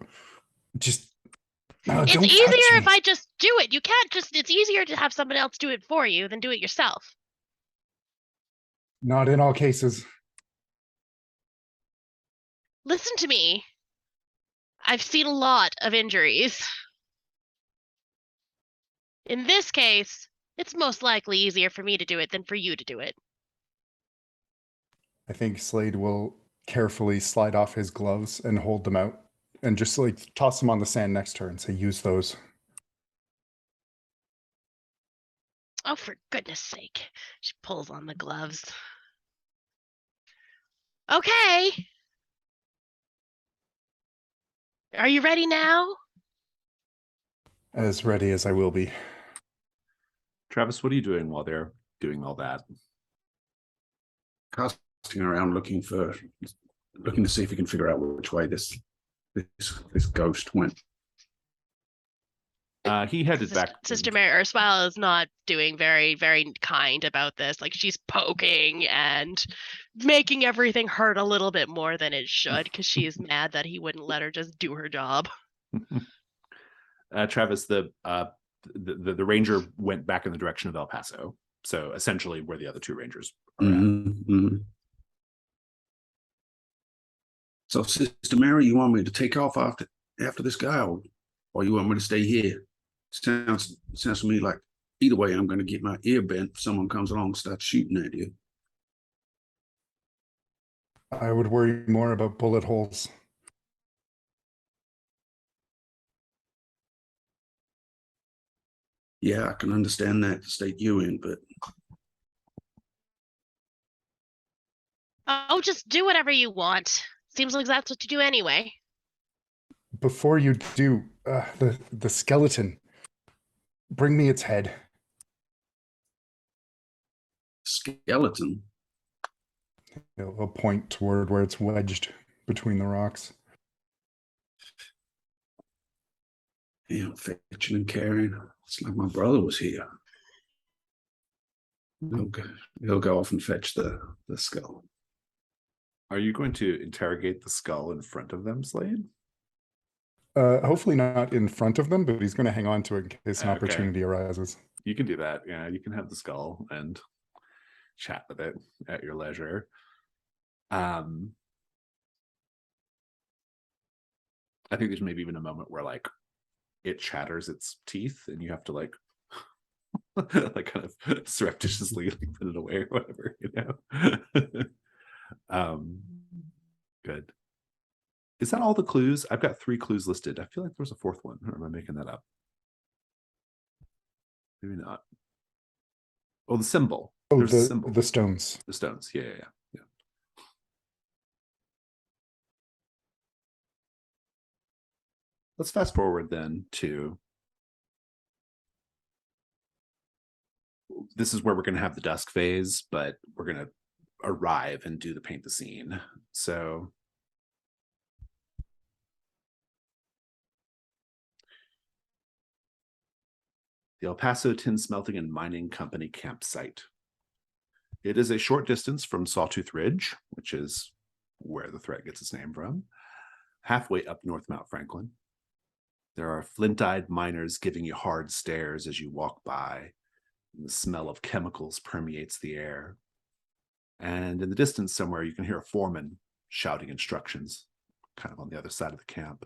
Just it's easier if I just do it. You can't just, it's easier to have someone else do it for you than do it yourself. Not in all cases. Listen to me. I've seen a lot of injuries. In this case, it's most likely easier for me to do it than for you to do it. I think Slade will carefully slide off his gloves and hold them out and just like toss them on the sand next to her and say, use those. Oh, for goodness sake. She pulls on the gloves. Okay. Are you ready now? As ready as I will be. Travis, what are you doing while they're doing all that? Casting around looking to see if he can figure out which way this ghost went. He headed back. Sister Mary Erstwhile is not doing very, very kind about this. Like, she's poking and making everything hurt a little bit more than it should because she is mad that he wouldn't let her just do her job. Travis, the ranger went back in the direction of El Paso, so essentially where the other two rangers are at. So, Sister Mary, you want me to take off after this guy, or you want me to stay here? Sounds to me like either way, I'm going to get my ear bent if someone comes along and starts shooting at you. I would worry more about bullet holes. Yeah, I can understand that, the state you in, but Oh, just do whatever you want. Seems like that's what you do anyway. Before you do, the skeleton. Bring me its head. skeleton. I'll point toward where it's wedged between the rocks. Yeah, fetching and carrying. It's like my brother was here. He'll go off and fetch the skull. Are you going to interrogate the skull in front of them, Slade? Hopefully not in front of them, but he's going to hang on to it in case an opportunity arises. You can do that. Yeah, you can have the skull and chat with it at your leisure. I think there's maybe even a moment where like it chatters its teeth and you have to like like kind of surreptitiously like, put it away or whatever, you know. Good. Is that all the clues? I've got 3 clues listed. I feel like there's a 4th one, or am I making that up? Maybe not. Oh, the symbol. Oh, There's a symbol. the stones. The stones. Yeah. Let's fast forward then to this is where we're going to have the dusk phase, but we're going to arrive and do the paint the scene. So the El Paso Tin Smelting and Mining Company campsite. It is a short distance from Sawtooth Ridge, which is where the threat gets its name from, halfway up North Mount Franklin. There are flint-eyed miners giving you hard stares as you walk by. The smell of chemicals permeates the air. And in the distance somewhere, you can hear a foreman shouting instructions, kind of on the other side of the camp.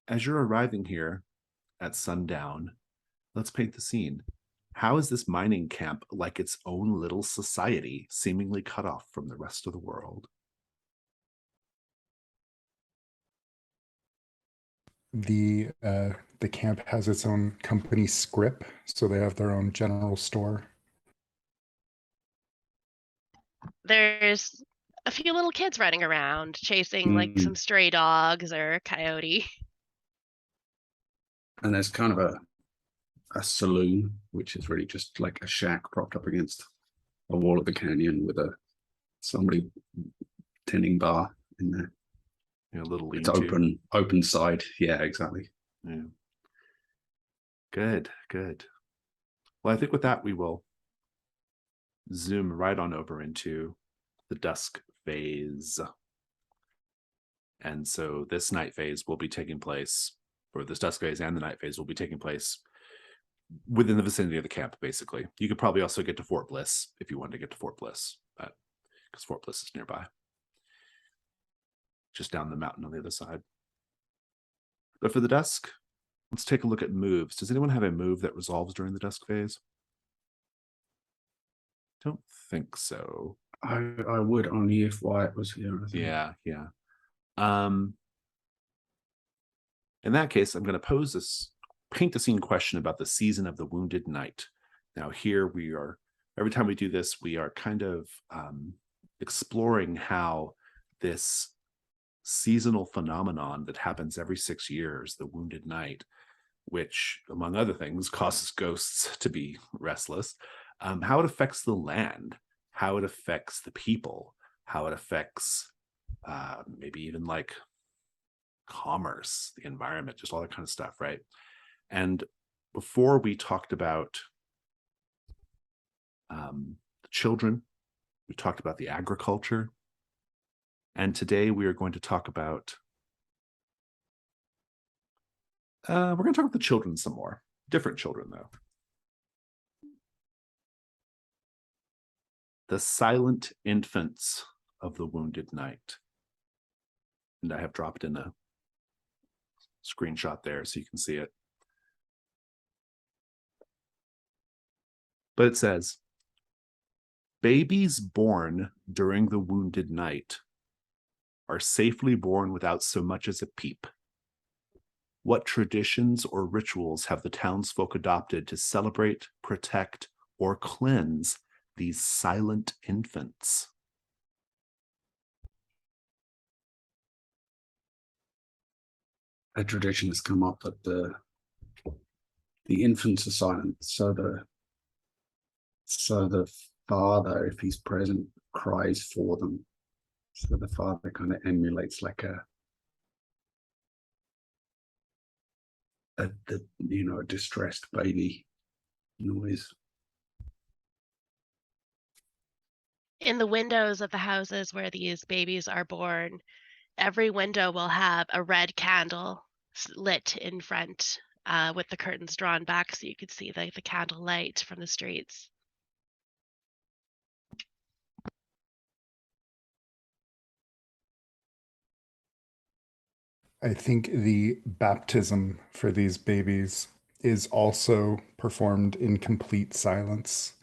As you're arriving here at sundown, let's paint the scene. How is this mining camp like its own little society, seemingly cut off from the rest of the world? The camp has its own company scrip, so they have their own general store. There's a few little kids running around chasing like some stray dogs or a coyote. And there's kind of a saloon, which is really just like a shack propped up against a wall of the canyon with somebody tending bar in there. A little it's open side. Yeah, exactly. Yeah. Good. Well, I think with that, we will zoom right on over into the dusk phase. And so this night phase will be taking place, or this dusk phase and the night phase will be taking place within the vicinity of the camp, basically. You could probably also get to Fort Bliss if you wanted to get to Fort Bliss, because Fort Bliss is nearby. Just down the mountain on the other side. But for the dusk, let's take a look at moves. Does anyone have a move that resolves during the dusk phase? Don't think so. I would only if Wyatt was here. I think. Yeah. In that case, I'm going to pose this paint the scene question about the season of the Wounded Knight. Now here we are, every time we do this, we are kind of exploring how this seasonal phenomenon that happens every 6 years, the Wounded Knight, which, among other things, causes ghosts to be restless, how it affects the land, how it affects the people, how it affects maybe even like commerce, the environment, just all that kind of stuff, right? And before we talked about the children, we talked about the agriculture. And today we are going to talk about, we're going to talk about the children some more. Different children, though. The silent infants of the wounded knight. And I have dropped in a screenshot there so you can see it. But it says, babies born during the wounded night are safely born without so much as a peep. What traditions or rituals have the townsfolk adopted to celebrate, protect, or cleanse these silent infants? A tradition has come up that the infants are silent, so the father, if he's present, cries for them. So the father kind of emulates like a distressed baby noise. In the windows of the houses where these babies are born, every window will have a red candle lit in front with the curtains drawn back so you could see the candle light from the streets. I think the baptism for these babies is also performed in complete silence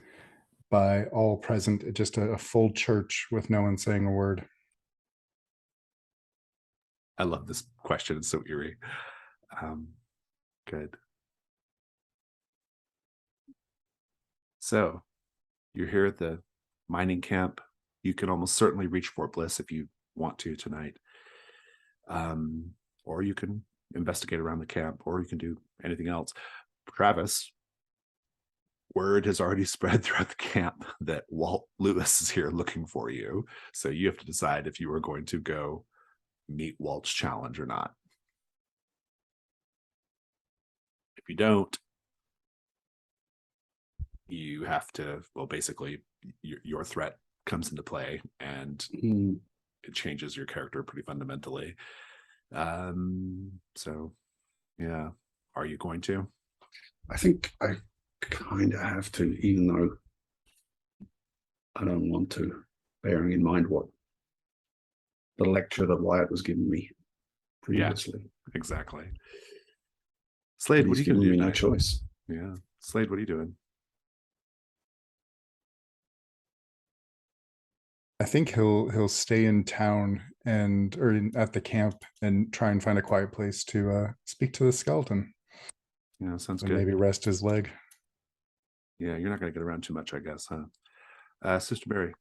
by all present, just a full church with no one saying a word. I love this question. It's so eerie. Good. So you're here at the mining camp. You can almost certainly reach Fort Bliss if you want to tonight. Or you can investigate around the camp, or you can do anything else. Travis, word has already spread throughout the camp that Walt Lewis is here looking for you. So you have to decide if you are going to go meet Walt's challenge or not. If you don't, you have to, well, basically your threat comes into play and it changes your character pretty fundamentally. So yeah, are you going to? I think I kind of have to, even though I don't want to, bearing in mind what the lecture that Wyatt was giving me previously. Yeah, exactly. Slade, what are you giving going to do? No choice. Yeah, Slade, what are you doing? I think he'll stay in town at the camp and try and find a quiet place to speak to the skeleton. Yeah, sounds and good. Maybe rest his leg. Yeah, you're not going to get around too much, I guess, huh? Sister Barry.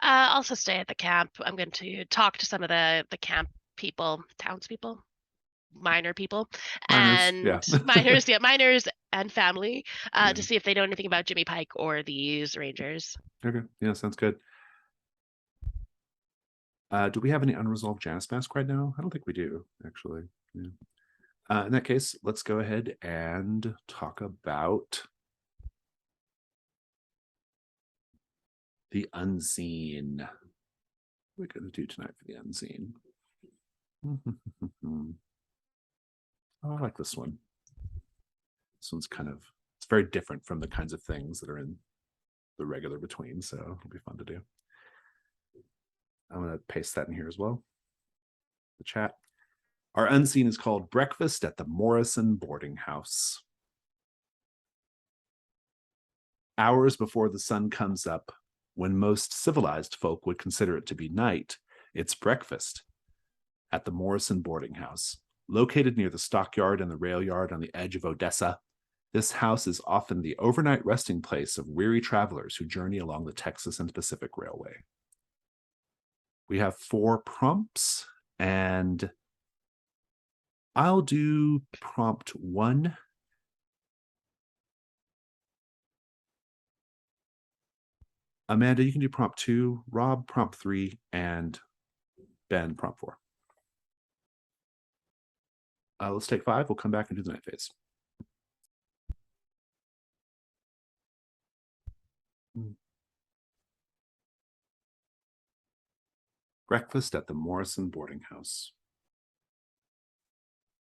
Also stay at the camp. I'm going to talk to some of the camp people, townspeople, minor people, miners and family to see if they know anything about Jimmy Pike or these rangers. Okay, yeah, sounds good. Do we have any unresolved Janus mask right now? I don't think we do, actually. Yeah. In that case, let's go ahead and talk about the unseen. What are we going to do tonight for the unseen? Oh, I like this one. This one's it's very different from the kinds of things that are in the regular between, so it'll be fun to do. I'm going to paste that in here as well. The chat. Our unseen is called Breakfast at the Morrison Boarding House. Hours before the sun comes up, when most civilized folk would consider it to be night, it's breakfast at the Morrison Boarding House. Located near the stockyard and the rail yard on the edge of Odessa, this house is often the overnight resting place of weary travelers who journey along the Texas and Pacific Railway. We have 4 prompts, and I'll do prompt 1. Amanda, you can do prompt 2, Rob, prompt 3, and Ben, prompt 4. Let's take 5. We'll come back and do the night phase. Breakfast at the Morrison boarding house.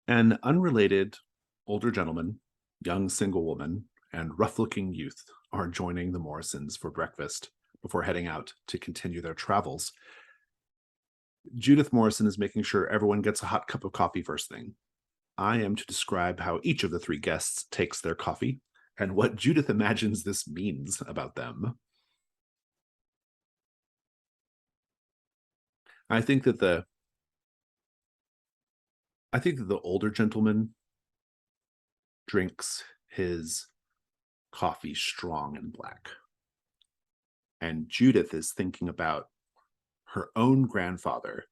An unrelated older gentleman, young single woman, and rough-looking youth are joining the Morrisons for breakfast before heading out to continue their travels. Judith Morrison is making sure everyone gets a hot cup of coffee first thing. I am to describe how each of the three guests takes their coffee and what Judith imagines this means about them. I think that the older gentleman drinks his coffee strong and black. And Judith is thinking about her own grandfather,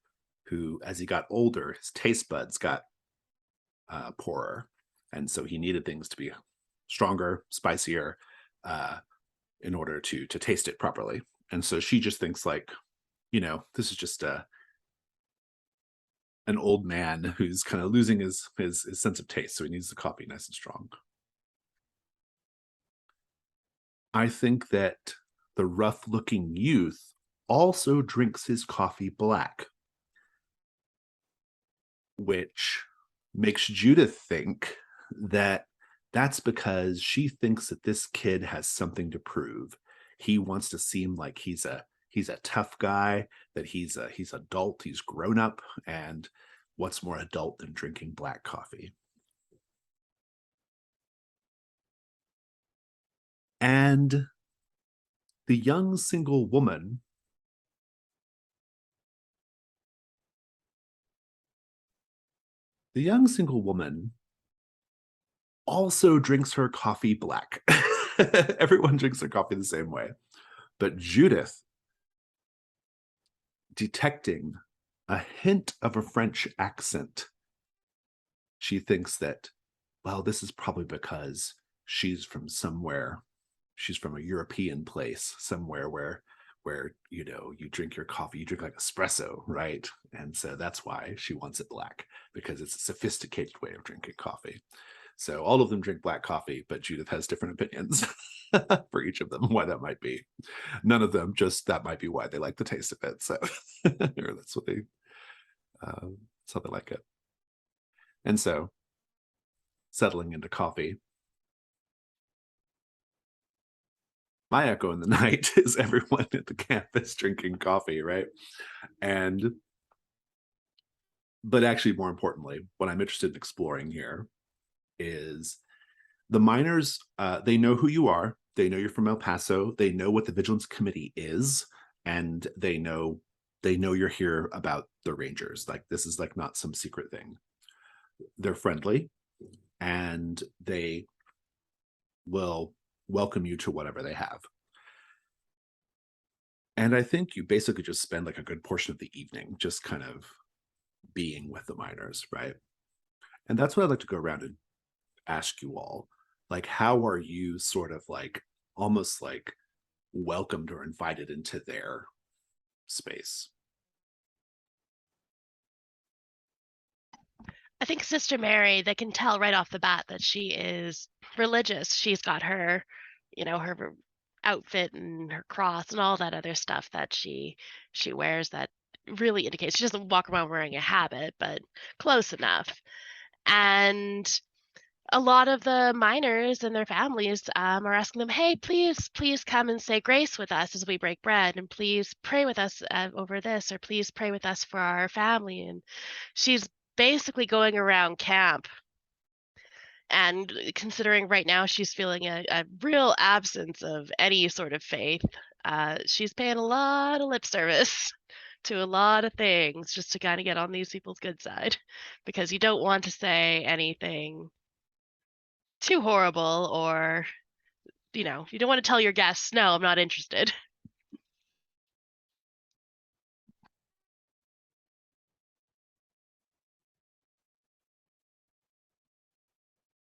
who, as he got older, his taste buds got poorer. And so he needed things to be stronger, spicier, in order to taste it properly. And so she just thinks like, this is just an old man who's kind of losing his sense of taste. So he needs the coffee nice and strong. I think that the rough-looking youth also drinks his coffee black, which makes Judith think that that's because she thinks that this kid has something to prove. He wants to seem like he's a tough guy, that he's adult, he's grown up, and what's more adult than drinking black coffee? And the young single woman also drinks her coffee black. Everyone drinks their coffee the same way. But Judith, detecting a hint of a French accent, she thinks that, well, this is probably because she's from a European place, somewhere where you drink your coffee, you drink like espresso, right? And so that's why she wants it black, because it's a sophisticated way of drinking coffee. So all of them drink black coffee, but Judith has different opinions for each of them, why that might be. None of them, just that might be why they like the taste of it. So or that's what that's how they like it. And so settling into coffee, my echo in the night is everyone at the campus drinking coffee, right? But actually, more importantly, what I'm interested in exploring here is the miners. They know who you are. They know you're from El Paso. They know what the Vigilance Committee is, and they know you're here about the Rangers. Like, this is like not some secret thing. They're friendly, and they will welcome you to whatever they have. And I think you basically just spend like a good portion of the evening just kind of being with the miners, right? And that's what I'd like to go around and ask you all. Like, how are you sort of like almost like welcomed or invited into their space? I think Sister Mary, they can tell right off the bat that she is religious. She's got her, her outfit and her cross and all that other stuff that she wears that really indicates she doesn't walk around wearing a habit, but close enough. And a lot of the miners and their families are asking them, hey, please come and say grace with us as we break bread, and please pray with us over this, or please pray with us for our family. And she's basically going around camp, and considering right now she's feeling a real absence of any sort of faith, she's paying a lot of lip service to a lot of things just to kind of get on these people's good side, because you don't want to say anything too horrible, or you don't want to tell your guests, no, I'm not interested.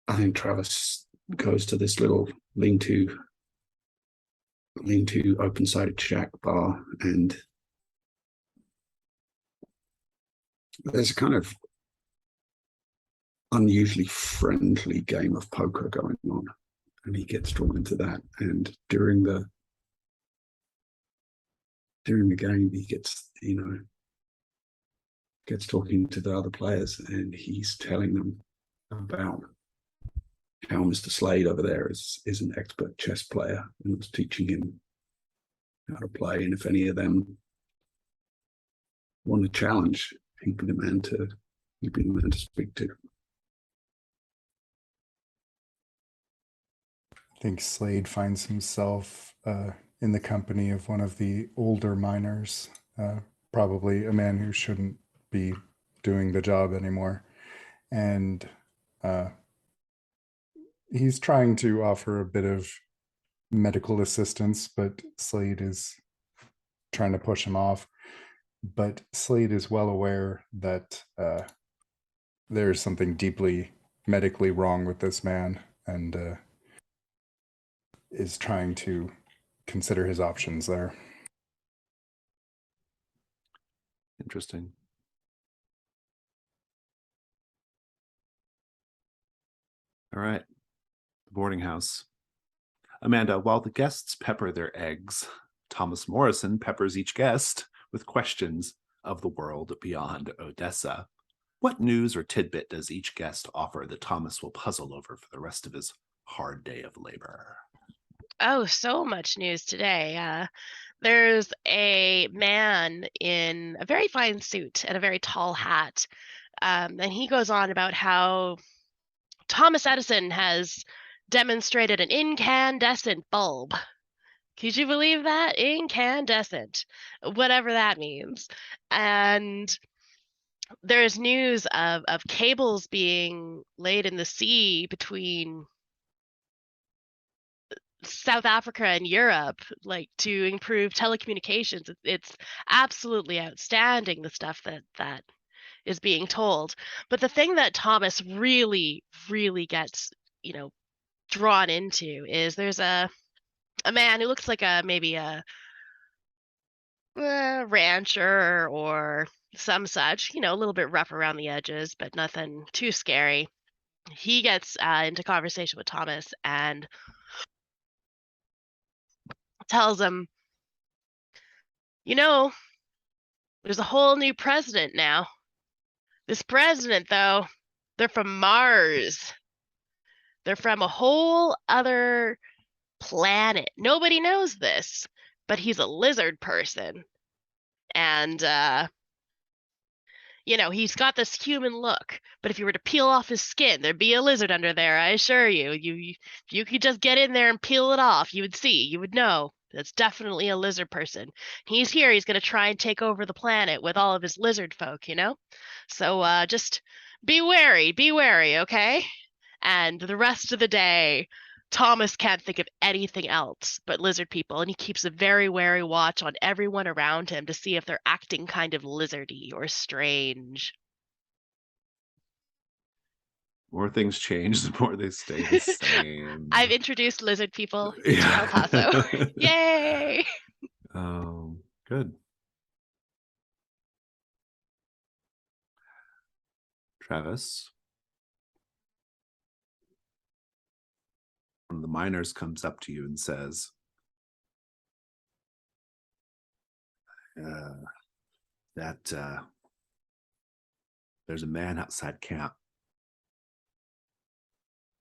I think Travis goes to this little lean-to open-sided shack bar, and there's a kind of unusually friendly game of poker going on, and he gets drawn into that. And during the game, he gets, gets talking to the other players, and he's telling them about how Mr. Slade over there is an expert chess player and was teaching him how to play. And if any of them want a challenge, he'd be the man to speak to. I think Slade finds himself in the company of one of the older miners, probably a man who shouldn't be doing the job anymore. And he's trying to offer a bit of medical assistance, but Slade is trying to push him off. But Slade is well aware that there's something deeply medically wrong with this man, and is trying to consider his options there. Interesting. All right. The boarding house. Amanda, while the guests pepper their eggs, Thomas Morrison peppers each guest with questions of the world beyond Odessa. What news or tidbit does each guest offer that Thomas will puzzle over for the rest of his hard day of labor? Oh, so much news today. There's a man in a very fine suit and a very tall hat. And he goes on about how Thomas Edison has demonstrated an incandescent bulb. Could you believe that? Incandescent, whatever that means. And there's news of cables being laid in the sea between South Africa and Europe, like to improve telecommunications. It's absolutely outstanding, the stuff that is being told. But the thing that Thomas really, really gets, drawn into is there's a man who looks like maybe a rancher or some such, a little bit rough around the edges, but nothing too scary. He gets into conversation with Thomas and tells him, there's a whole new president now. This president, though, they're from Mars. They're from a whole other planet. Nobody knows this, but he's a lizard person. And, he's got this human look, but if you were to peel off his skin, there'd be a lizard under there, I assure you. You could just get in there and peel it off. You would see, you would know. That's definitely a lizard person. He's here. He's going to try and take over the planet with all of his lizard folk, So just be wary, okay? And the rest of the day, Thomas can't think of anything else but lizard people, and he keeps a very wary watch on everyone around him to see if they're acting kind of lizardy or strange. The more things change, the more they stay the same. I've introduced lizard people to El Paso. Yay! Good. Travis. One of the miners comes up to you and says, there's a man outside camp.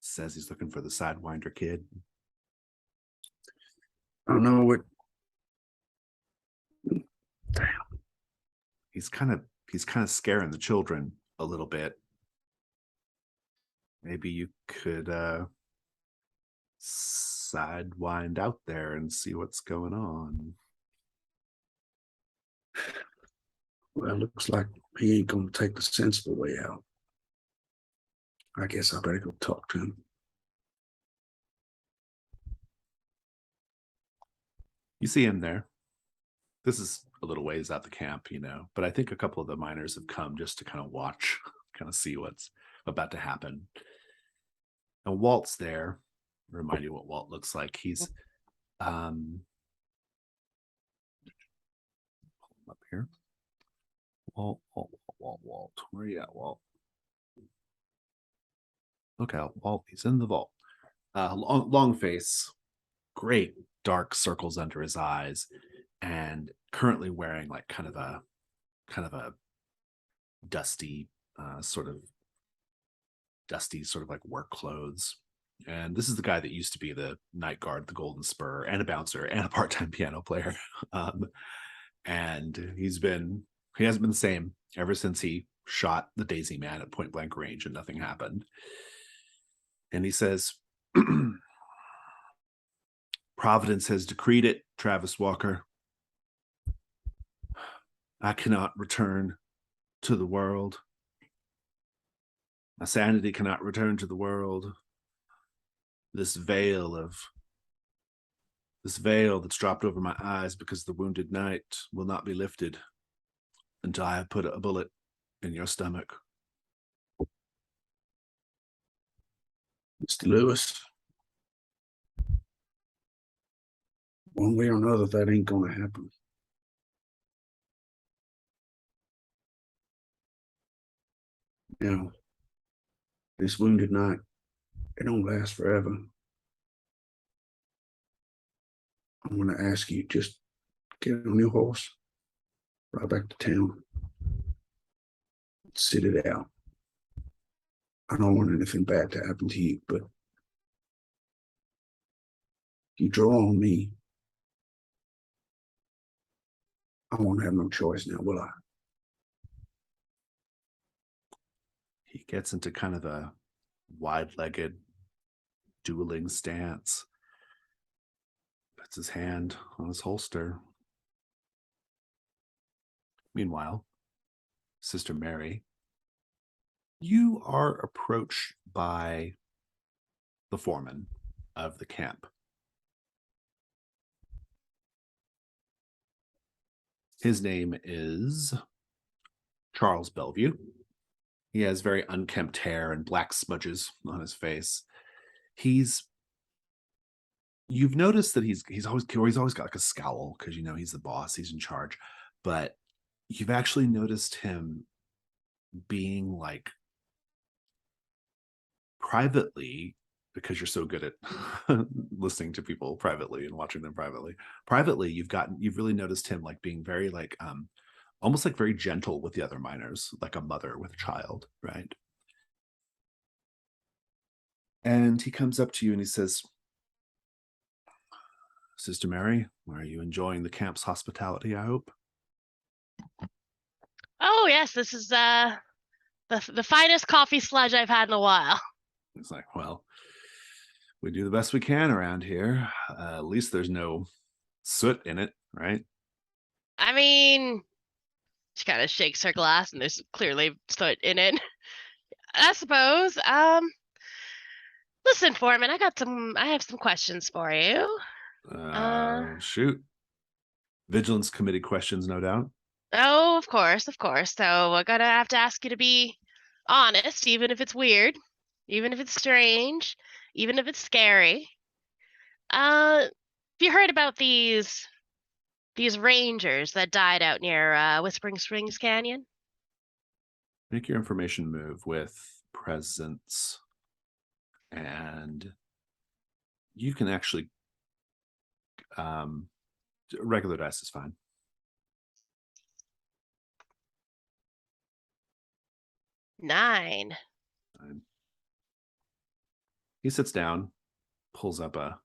Says he's looking for the Sidewinder kid. I don't know what. Damn. He's kind of scaring the children a little bit. Maybe you could sidewind out there and see what's going on. Well, looks like he ain't gonna take the sensible way out. I guess I better go talk to him. You see him there. This is a little ways out the camp, but I think a couple of the miners have come just to kind of watch, kind of see what's about to happen. And Walt's there. Remind you what Walt looks like. He's up here. Walt. Where are you at, Walt? Okay, Walt, he's in the vault. Long face, great dark circles under his eyes, and currently wearing like kind of a dusty, sort of like work clothes. And this is the guy that used to be the night guard, the Golden Spur, and a bouncer, and a part-time piano player. And he hasn't been the same ever since he shot the Daisy Man at point blank range and nothing happened. And he says, Providence has decreed it, Travis Walker. I cannot return to the world. My sanity cannot return to the world. This veil that's dropped over my eyes because the wounded knight will not be lifted until I have put a bullet in your stomach. Mr. Lewis, one way or another, that ain't gonna happen. Now, this wounded knight, it don't last forever. I'm gonna ask you, just get on your horse, ride back to town, sit it out. I don't want anything bad to happen to you, but if you draw on me, I won't have no choice now, will I? He gets into kind of a wide-legged dueling stance. Puts his hand on his holster. Meanwhile, Sister Mary, you are approached by the foreman of the camp. His name is Charles Bellevue. He has very unkempt hair and black smudges on his face. You've noticed that he's always got like a scowl because he's the boss, he's in charge. But you've actually noticed him being like privately, because you're so good at listening to people privately and watching them privately, you've really noticed him like being very like almost like very gentle with the other miners, like a mother with a child, right? And he comes up to you and he says, Sister Mary, are you enjoying the camp's hospitality, I hope? Oh yes, this is the finest coffee sludge I've had in a while. It's like, well, we do the best we can around here. At least there's no soot in it, right? I mean, she kind of shakes her glass, and there's clearly soot in it. I suppose. Listen, Foreman, I have some questions for you. Shoot. Vigilance Committee questions, no doubt. Oh, of course. So we're gonna have to ask you to be honest, even if it's weird, even if it's strange, even if it's scary. Have you heard about these rangers that died out near Whispering Springs Canyon? Make your information move with presence, and you can actually regular dice is fine. Nine. He sits down, pulls up a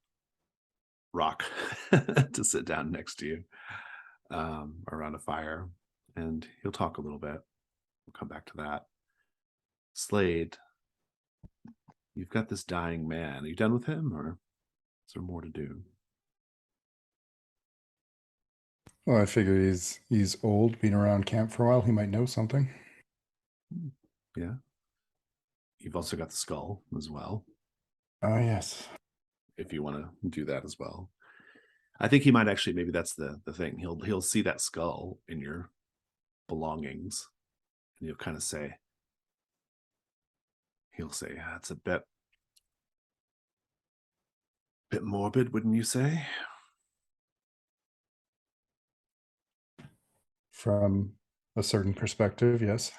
rock to sit down next to you around a fire, and he'll talk a little bit. We'll come back to that. Slade, you've got this dying man. Are you done with him, or is there more to do? Well, I figure he's old, been around camp for a while. He might know something. Yeah. You've also got the skull as well. Oh, yes. If you want to do that as well. I think he might actually, maybe that's the thing. He'll see that skull in your belongings, and he'll kind of say, it's a bit morbid, wouldn't you say? From a certain perspective, yes.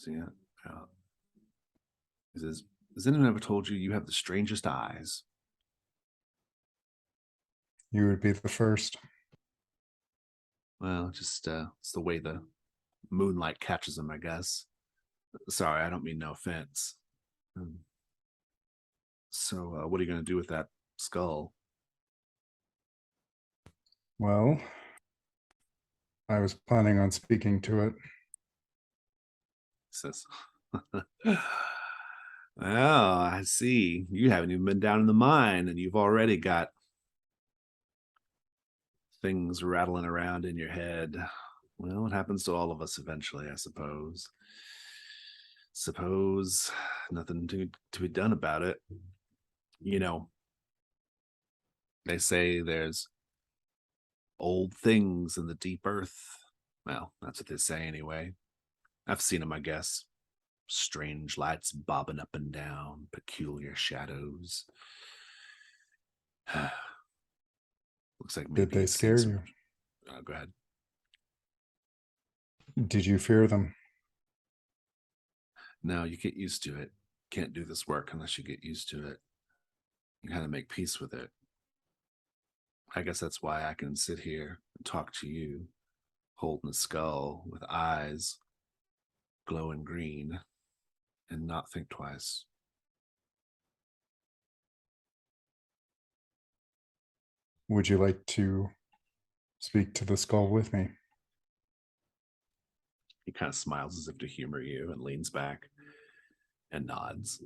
Yeah. He says, has anyone ever told you have the strangest eyes? You would be the first. Well, just it's the way the moonlight catches him, I guess. Sorry, I don't mean no offense. So, what are you going to do with that skull? Well, I was planning on speaking to it. He says, well, I see. You haven't even been down in the mine, and you've already got things rattling around in your head. Well, it happens to all of us eventually, I suppose. Suppose nothing to be done about it. You know, they say there's old things in the deep earth. Well, that's what they say anyway. I've seen them, I guess. Strange lights bobbing up and down, peculiar shadows. Looks like maybe Did they you've seen scare some... you? Go ahead. Did you fear them? No, you get used to it. Can't do this work unless you get used to it. You kind of make peace with it. I guess that's why I can sit here and talk to you, holding a skull with eyes glowing green, and not think twice. Would you like to speak to the skull with me? He kind of smiles as if to humor you and leans back and nods.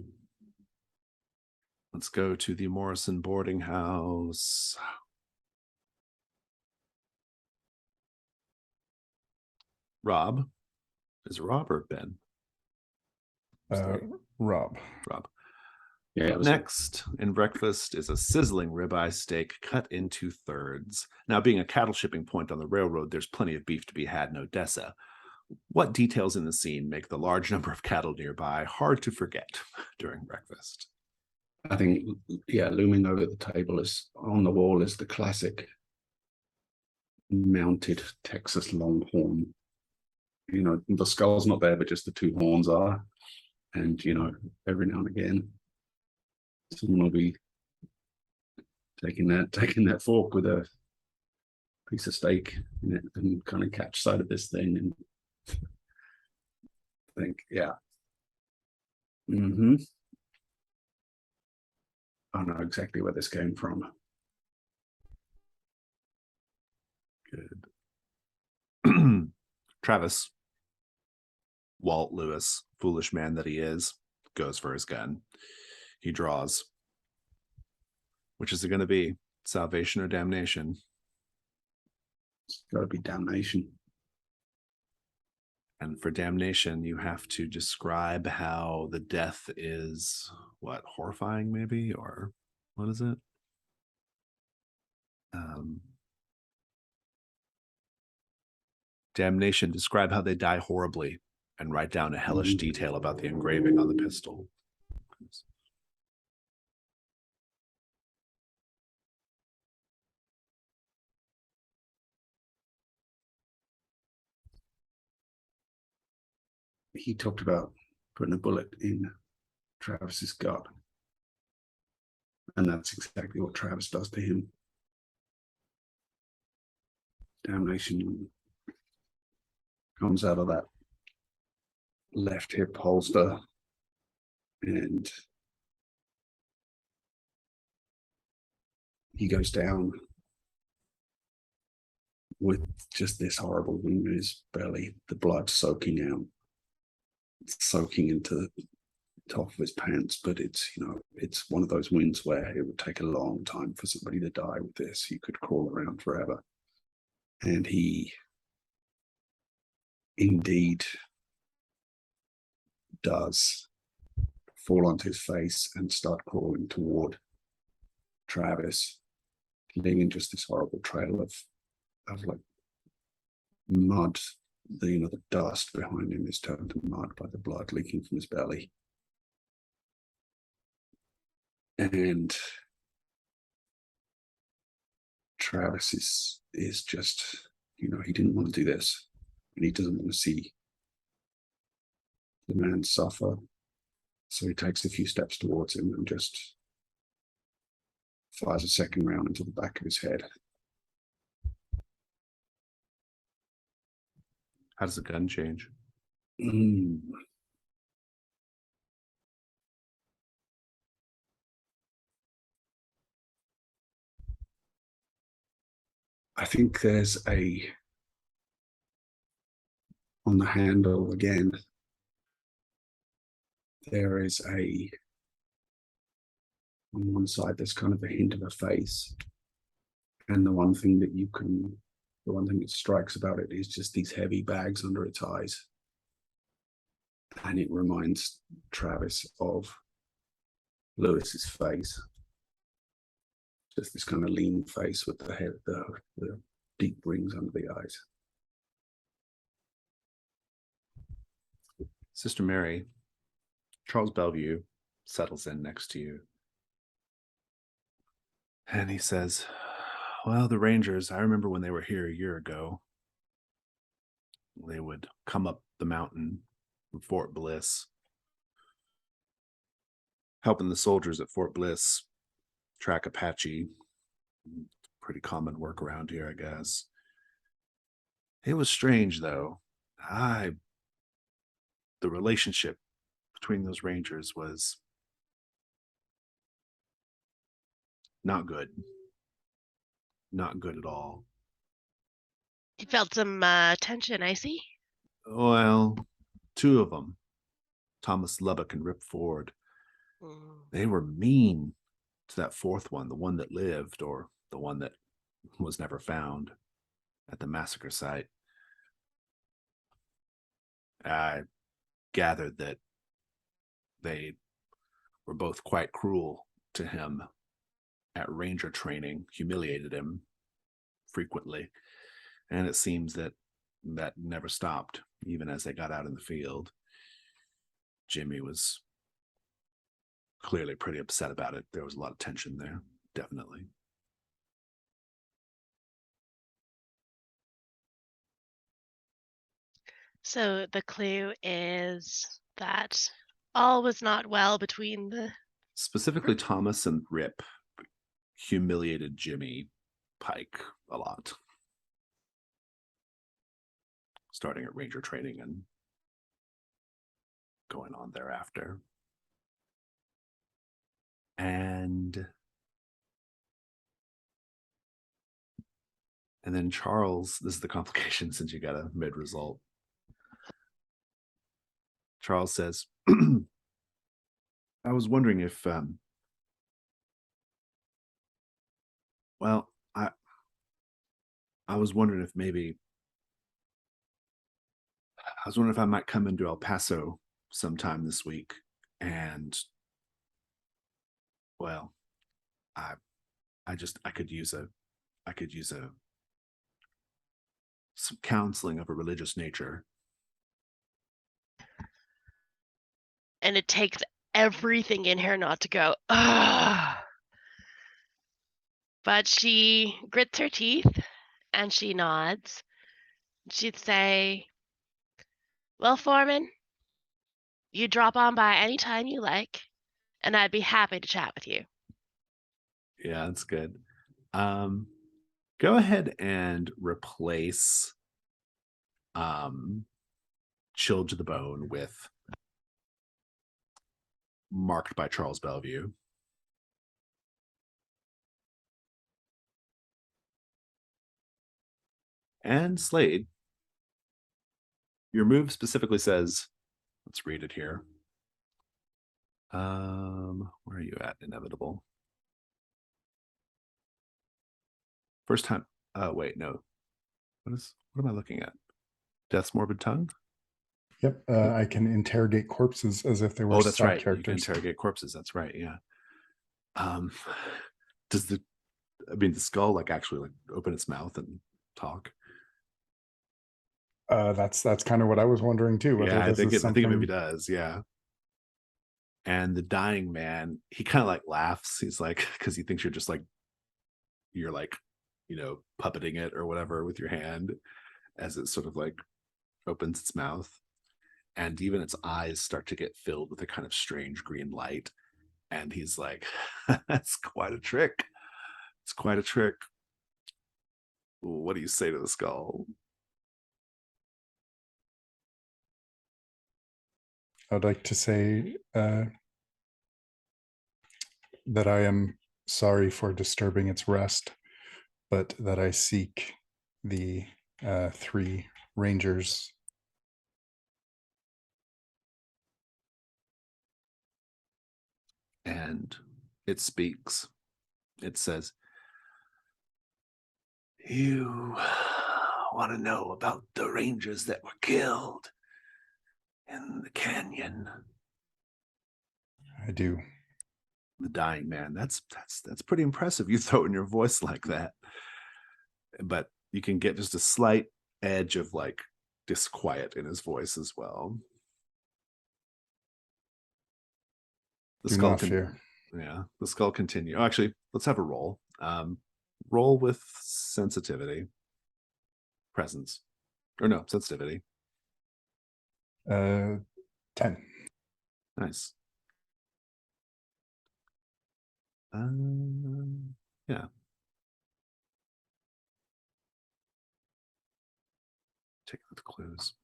Let's go to the Morrison boarding house. Rob? Is it Rob or Ben? Rob. Rob. Yeah. Next in breakfast is a sizzling ribeye steak cut into thirds. Now, being a cattle shipping point on the railroad, there's plenty of beef to be had in Odessa. What details in the scene make the large number of cattle nearby hard to forget during breakfast? I think, yeah, looming over the table is on the wall is the classic mounted Texas Longhorn. You know, the skull's not there, but just the two horns are. And, you know, every now and again, someone will be taking that fork with a piece of steak in it and kind of catch sight of this thing and think, yeah. I know exactly where this came from. Good. Travis, Walt Lewis, foolish man that he is, goes for his gun. He draws. Which is it going to be? Salvation or damnation? It's got to be damnation. And for damnation, you have to describe how the death is, what, horrifying maybe? Or what is it? Damnation, describe how they die horribly and write down a hellish detail about the engraving on the pistol. He talked about putting a bullet in Travis's gut. And that's exactly what Travis does to him. Damnation comes out of that left hip holster and he goes down with just this horrible wound in his belly, the blood soaking out, soaking into the top of his pants. But it's, you know, it's one of those wounds where it would take a long time for somebody to die with this. You could crawl around forever. And he indeed does fall onto his face and start crawling toward Travis, leaving just this horrible trail of like mud. The dust behind him is turned to mud by the blood leaking from his belly. And Travis is just, he didn't want to do this, and he doesn't want to see the man suffer. So he takes a few steps towards him and just fires a second round into the back of his head. How does the gun change? I think there's on the handle again, there is on one side, there's kind of a hint of a face. And the one thing that strikes about it is just these heavy bags under its eyes. And it reminds Travis of Lewis's face. Just this kind of lean face with the deep rings under the eyes. Sister Mary, Charles Bellevue settles in next to you. And he says, well, the Rangers, I remember when they were here a year ago, they would come up the mountain from Fort Bliss, helping the soldiers at Fort Bliss track Apache. Pretty common work around here, I guess. It was strange, though. The relationship between those Rangers was not good. Not good at all. You felt some tension, I see. Well, two of them, Thomas Lubbock and Rip Ford, they were mean to that fourth one, the one that lived, or the one that was never found at the massacre site. I gathered that they were both quite cruel to him at Ranger training, humiliated him frequently, and it seems that never stopped, even as they got out in the field. Jimmy was clearly pretty upset about it. There was a lot of tension there, definitely. So the clue is that all was not well between the... Specifically, Thomas and Rip humiliated Jimmy Pike a lot, starting at Ranger training and going on thereafter. And then Charles, this is the complication since you got a mid-result. Charles says, I was wondering if, I was wondering if I might come into El Paso sometime this week, and well, I could use some counseling of a religious nature. And it takes everything in her not to go, ugh. But she grits her teeth and she nods. She'd say, well, Foreman, you drop on by anytime you like, and I'd be happy to chat with you. Yeah, that's good. Go ahead and replace Chilled to the Bone with Marked by Charles Bellevue. And Slade, your move specifically says, let's read it here. Where are you at? Inevitable. First time. Wait, no. What am I looking at? Death's Morbid Tongue? Yep. I can interrogate corpses as if they were that's side right. characters. You can interrogate corpses. That's right. Yeah. Does the skull actually open its mouth and talk? That's kind of what I was wondering too. Yeah, I think it maybe does. Yeah. And the dying man, he kind of laughs. He's like, because he thinks you're just you're puppeting it or whatever with your hand as it sort of opens its mouth. And even its eyes start to get filled with a kind of strange green light. And he's like, that's quite a trick. It's quite a trick. What do you say to the skull? I'd like to say that I am sorry for disturbing its rest, but that I seek the 3 rangers. And it speaks. It says, "You want to know about the rangers that were killed in the canyon?" I do. The dying man. That's pretty impressive. You throw in your voice like that. But you can get just a slight edge of like disquiet in his voice as well. The Do skull not fear. Yeah, the skull continue. Oh, actually, let's have a roll. Roll with sensitivity. Presence. Or no, sensitivity. 10. Nice. Yeah. Take the clues.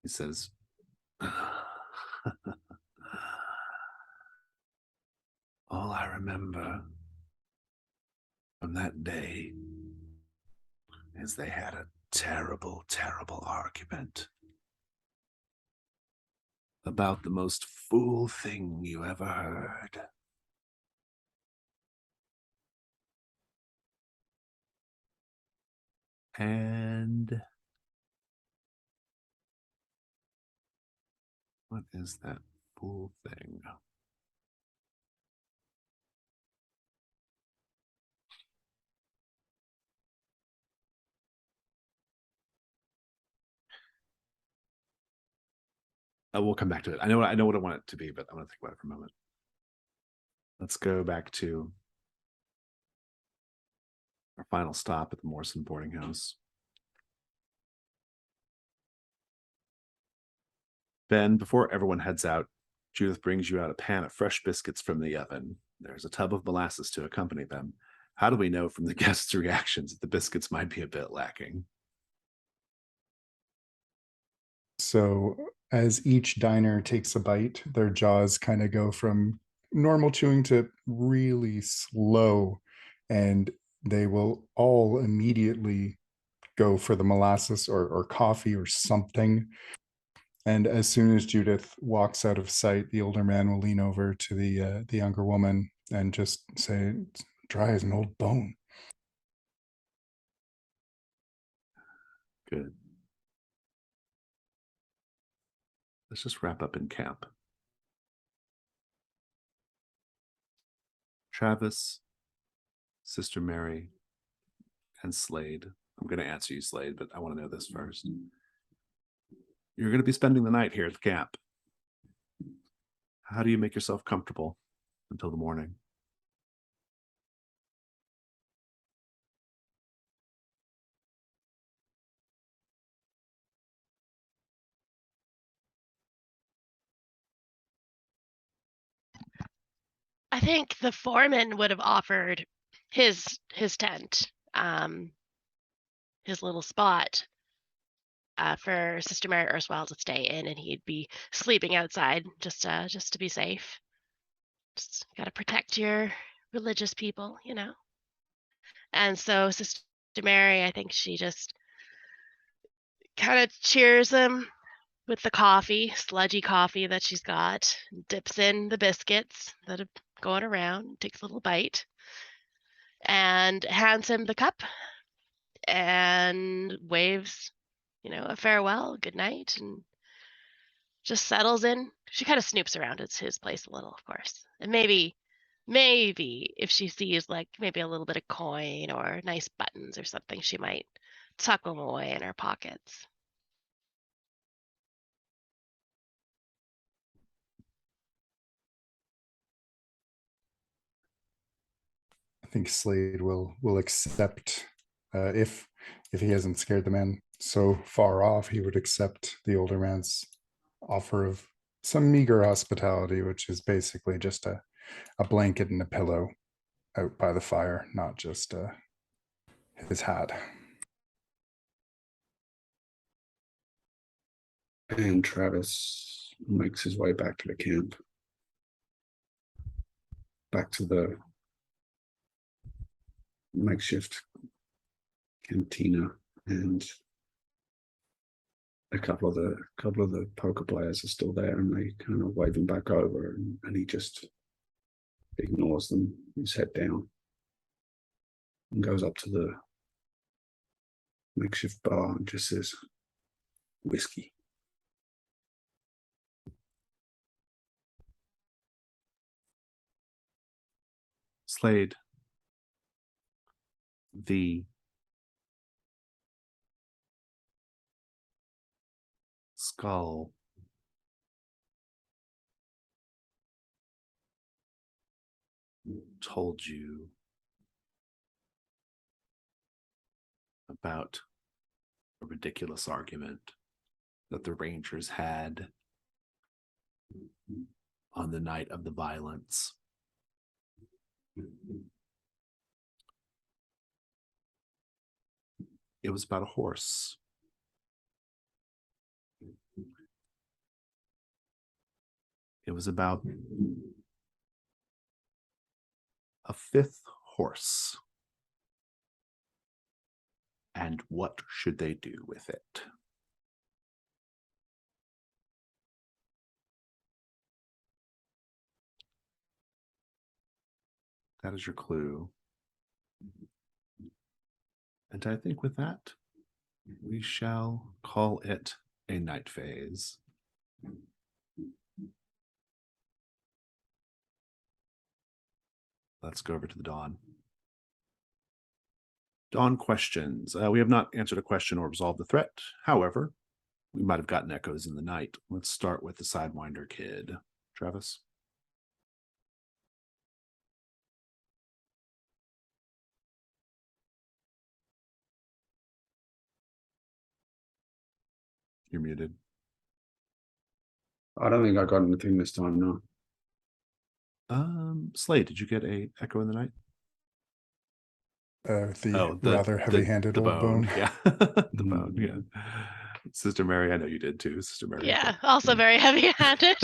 He says, "All I remember from that day is they had a terrible, terrible argument about the most fool thing you ever heard. And what is that fool thing?" We'll come back to it. I know what I want it to be, but I'm going to think about it for a moment. Let's go back to our final stop at the Morrison boarding house. Ben, before everyone heads out, Judith brings you out a pan of fresh biscuits from the oven. There's a tub of molasses to accompany them. How do we know from the guests' reactions that the biscuits might be a bit lacking? So as each diner takes a bite, their jaws kind of go from normal chewing to really slow, and they will all immediately go for the molasses or coffee or something. And as soon as Judith walks out of sight, the older man will lean over to the younger woman and just say, "It's dry as an old bone." Good. Let's just wrap up in camp. Travis, Sister Mary, and Slade. I'm going to answer you, Slade, but I want to know this first. You're going to be spending the night here at the camp. How do you make yourself comfortable until the morning? I think the foreman would have offered his tent, his little spot, for Sister Mary Erstwhile to stay in, and he'd be sleeping outside just to be safe. Just got to protect your religious people, you know. And so Sister Mary, I think she just kind of cheers him with the coffee, sludgy coffee that she's got, dips in the biscuits that are going around, takes a little bite, and hands him the cup and waves, a farewell, good night, and just settles in. She kind of snoops around at his place a little, of course. And maybe if she sees like maybe a little bit of coin or nice buttons or something, she might tuck them away in her pockets. I think Slade will accept, if he hasn't scared the man so far off, he would accept the older man's offer of some meager hospitality, which is basically just a a blanket and a pillow out by the fire, not just his hat. And Travis makes his way back to the camp, back to the makeshift cantina, and a couple of the poker players are still there, and they kind of wave him back over, and he just ignores them, his head down, and goes up to the makeshift bar and just says, "Whiskey." Slade, the skull told you about a ridiculous argument that the Rangers had on the night of the violence. It was about a horse. It was about a fifth horse. And what should they do with it? That is your clue. And I think with that, we shall call it a night phase. Let's go over to the dawn. Dawn questions. We have not answered a question or resolved the threat. However, we might have gotten echoes in the night. Let's start with the Sidewinder kid. Travis? You're muted. I don't think I got anything this time, no. Slade, did you get a echo in the night? The rather heavy-handed old bone. Yeah, the bone. Yeah, Sister Mary, I know you did too, Sister Mary. Yeah, also very heavy-handed.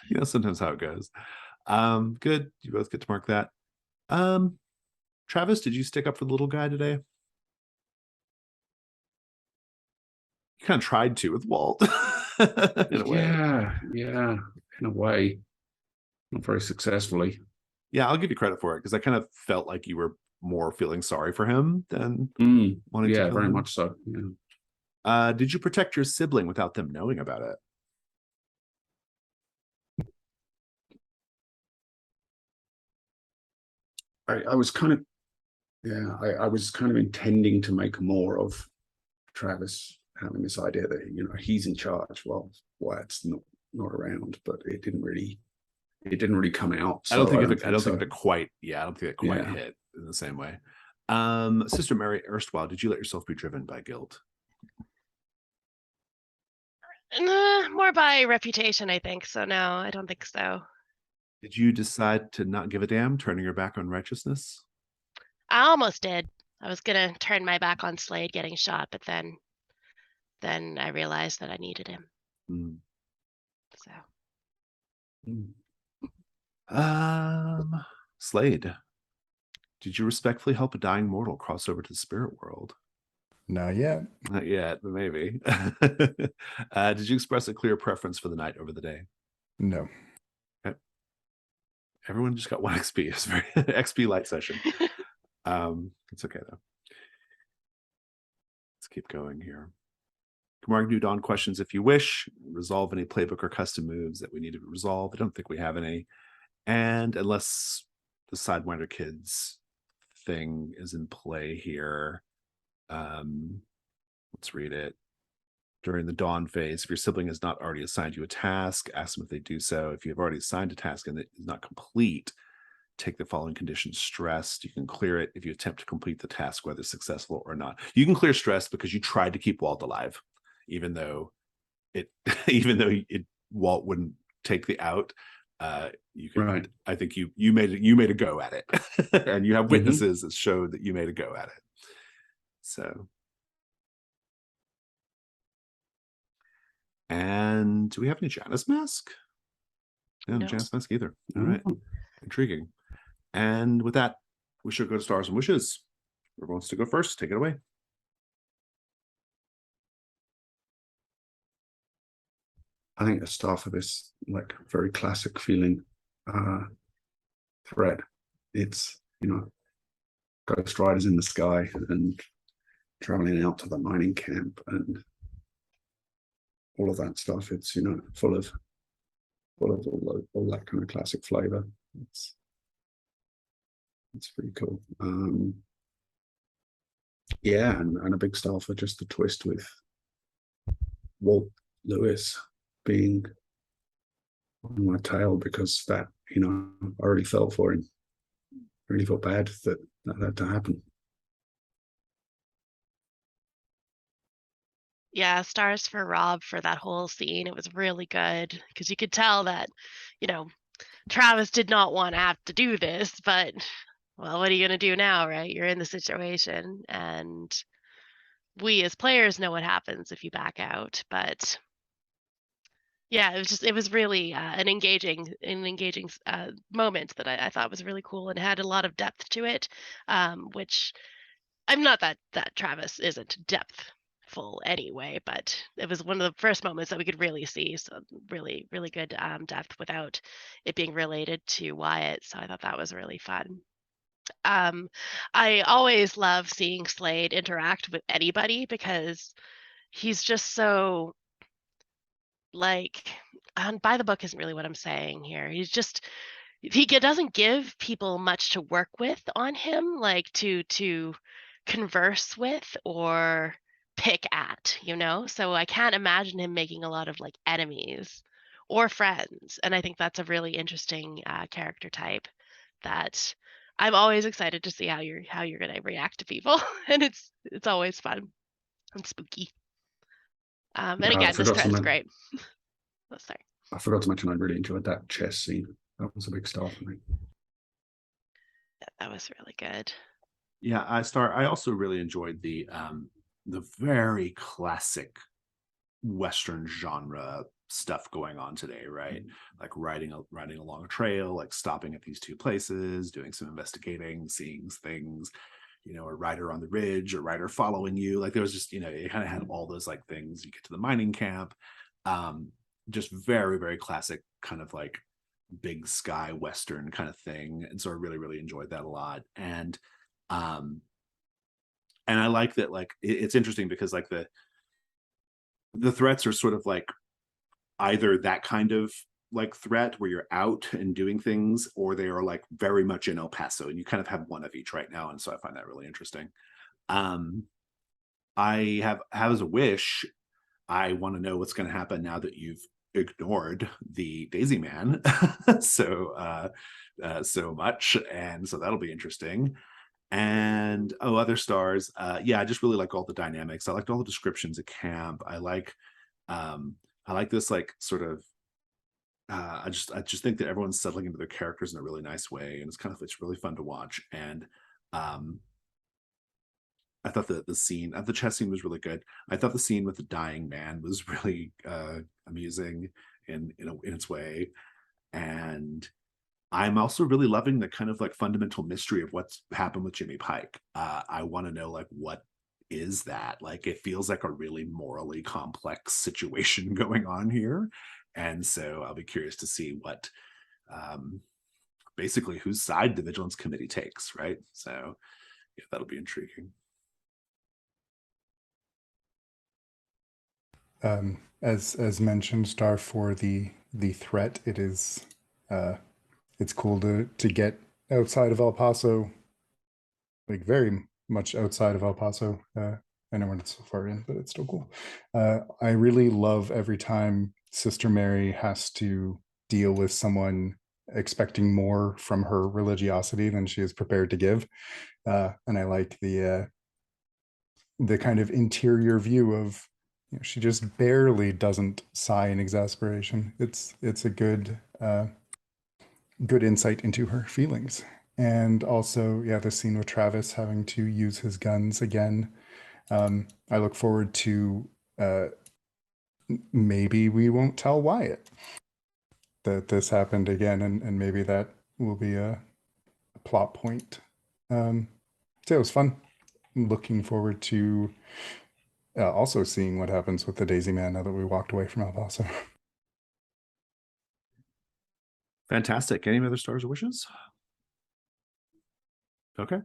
You know, sometimes how it goes. Good. You both get to mark that. Travis, did you stick up for the little guy today? You kind of tried to with Walt. In a way. Yeah, in a way. Not very successfully. Yeah, I'll give you credit for it, because I kind of felt like you were more feeling sorry for him than wanting to kill very him. much so. Yeah. Did you protect your sibling without them knowing about it? I was kind of, I was kind of intending to make more of Travis having this idea that, you know, he's in charge. Well, Wyatt's not around, but it didn't really come out. So I don't think it quite hit in the same way. Sister Mary, erstwhile, did you let yourself be driven by guilt? More by reputation, I think. So no, I don't think so. Did you decide to not give a damn, turning your back on righteousness? I almost did. I was gonna turn my back on Slade getting shot, but then I realized that I needed him. So. Slade, did you respectfully help a dying mortal cross over to the spirit world? Not yet. Not yet, but maybe. Did you express a clear preference for the night over the day? No. Okay. Everyone just got 1 XP. It's a very XP light session. It's okay though. Let's keep going here. You can mark new dawn questions if you wish. Resolve any playbook or custom moves that we need to resolve. I don't think we have any. And unless the Sidewinder kids thing is in play here, let's read it. During the dawn phase, if your sibling has not already assigned you a task, ask them if they do so. If you have already assigned a task and it is not complete, take the following conditions stressed. You can clear it if you attempt to complete the task, whether successful or not. You can clear stress because you tried to keep Walt alive, even though Walt wouldn't take the out. you can. Right. I think you made a go at it, and you have Mhm. witnesses that show that you made a go at it. So, and do we have any Janus mask? No, No. Janus mask either. All right, intriguing. And with that, we should go to stars and wishes. Whoever wants to go first, take it away. I think the start of this like very classic feeling thread. It's, you know, Ghost Riders in the sky and traveling out to the mining camp and all of that stuff. It's, you know, full of all that kind of classic flavor. It's pretty cool. Yeah, and a big star for just the twist with Walt Lewis being on my tail, because that, you know, I already felt for him. I really felt bad that had to happen. Yeah, stars for Rob for that whole scene. It was really good because you could tell that, you know, Travis did not want to have to do this, but well, what are you going to do now, right? You're in the situation, and we as players know what happens if you back out. But yeah, it was really an engaging moment that I thought was really cool and had a lot of depth to it, which I'm not that Travis isn't depthful anyway, but it was one of the first moments that we could really see some really good depth without it being related to Wyatt. So I thought that was really fun. I always love seeing Slade interact with anybody because he's just so like by the book isn't really what I'm saying here. Doesn't give people much to work with on him, like to converse with or pick at, you know? So I can't imagine him making a lot of like enemies or friends. And I think that's a really interesting character type that I'm always excited to see how you're gonna react to people. And it's always fun and spooky. And Yeah, again, this thread is great. Oh, sorry. I forgot to mention I really enjoyed that chess scene. That was a big star for me. Yeah, that was really good. Yeah, I also really enjoyed the very classic Western genre stuff going on today, right? Like riding along a trail, like stopping at these two places, doing some investigating, seeing things, you know, a rider on the ridge, a rider following you. Like there was just, you know, it kind of had all those like things. You get to the mining camp, just very classic kind of like big sky Western kind of thing. And so I really enjoyed that a lot. And I like that, like it's interesting because like the threats are sort of like either that kind of like threat where you're out and doing things, or they are like very much in El Paso, and you kind of have one of each right now. And so I find that really interesting. I have as a wish, I want to know what's going to happen now that you've ignored the Daisy Man so much, and so that'll be interesting. And other stars, yeah, I just really like all the dynamics. I liked all the descriptions of camp. I like this like sort of I just think that everyone's settling into their characters in a really nice way, and it's really fun to watch. And I thought the chess scene was really good. I thought the scene with the dying man was really amusing in its way. And I'm also really loving the kind of like fundamental mystery of what's happened with Jimmy Pike. I want to know like what is that? Like it feels like a really morally complex situation going on here. And so I'll be curious to see what basically whose side the Vigilance Committee takes, right? So yeah, that'll be intriguing. As mentioned, star for the threat. It is it's cool to get outside of El Paso, like very much outside of El Paso. I know we're not so far in, but it's still cool. I really love every time Sister Mary has to deal with someone expecting more from her religiosity than she is prepared to give. And I like the kind of interior view of, you know, she just barely doesn't sigh in exasperation. It's a good good insight into her feelings. And also, yeah, the scene with Travis having to use his guns again. I look forward to maybe we won't tell Wyatt that this happened again, and maybe that will be a plot point. So it was fun. Looking forward to also seeing what happens with the Daisy Man now that we walked away from El Paso. Fantastic. Any other stars or wishes? Okay.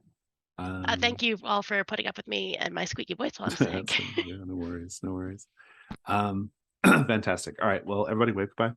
Thank you all for putting up with me and my squeaky voice while I'm sick. Yeah, no worries. No worries. Fantastic. All right. Well, everybody wave goodbye.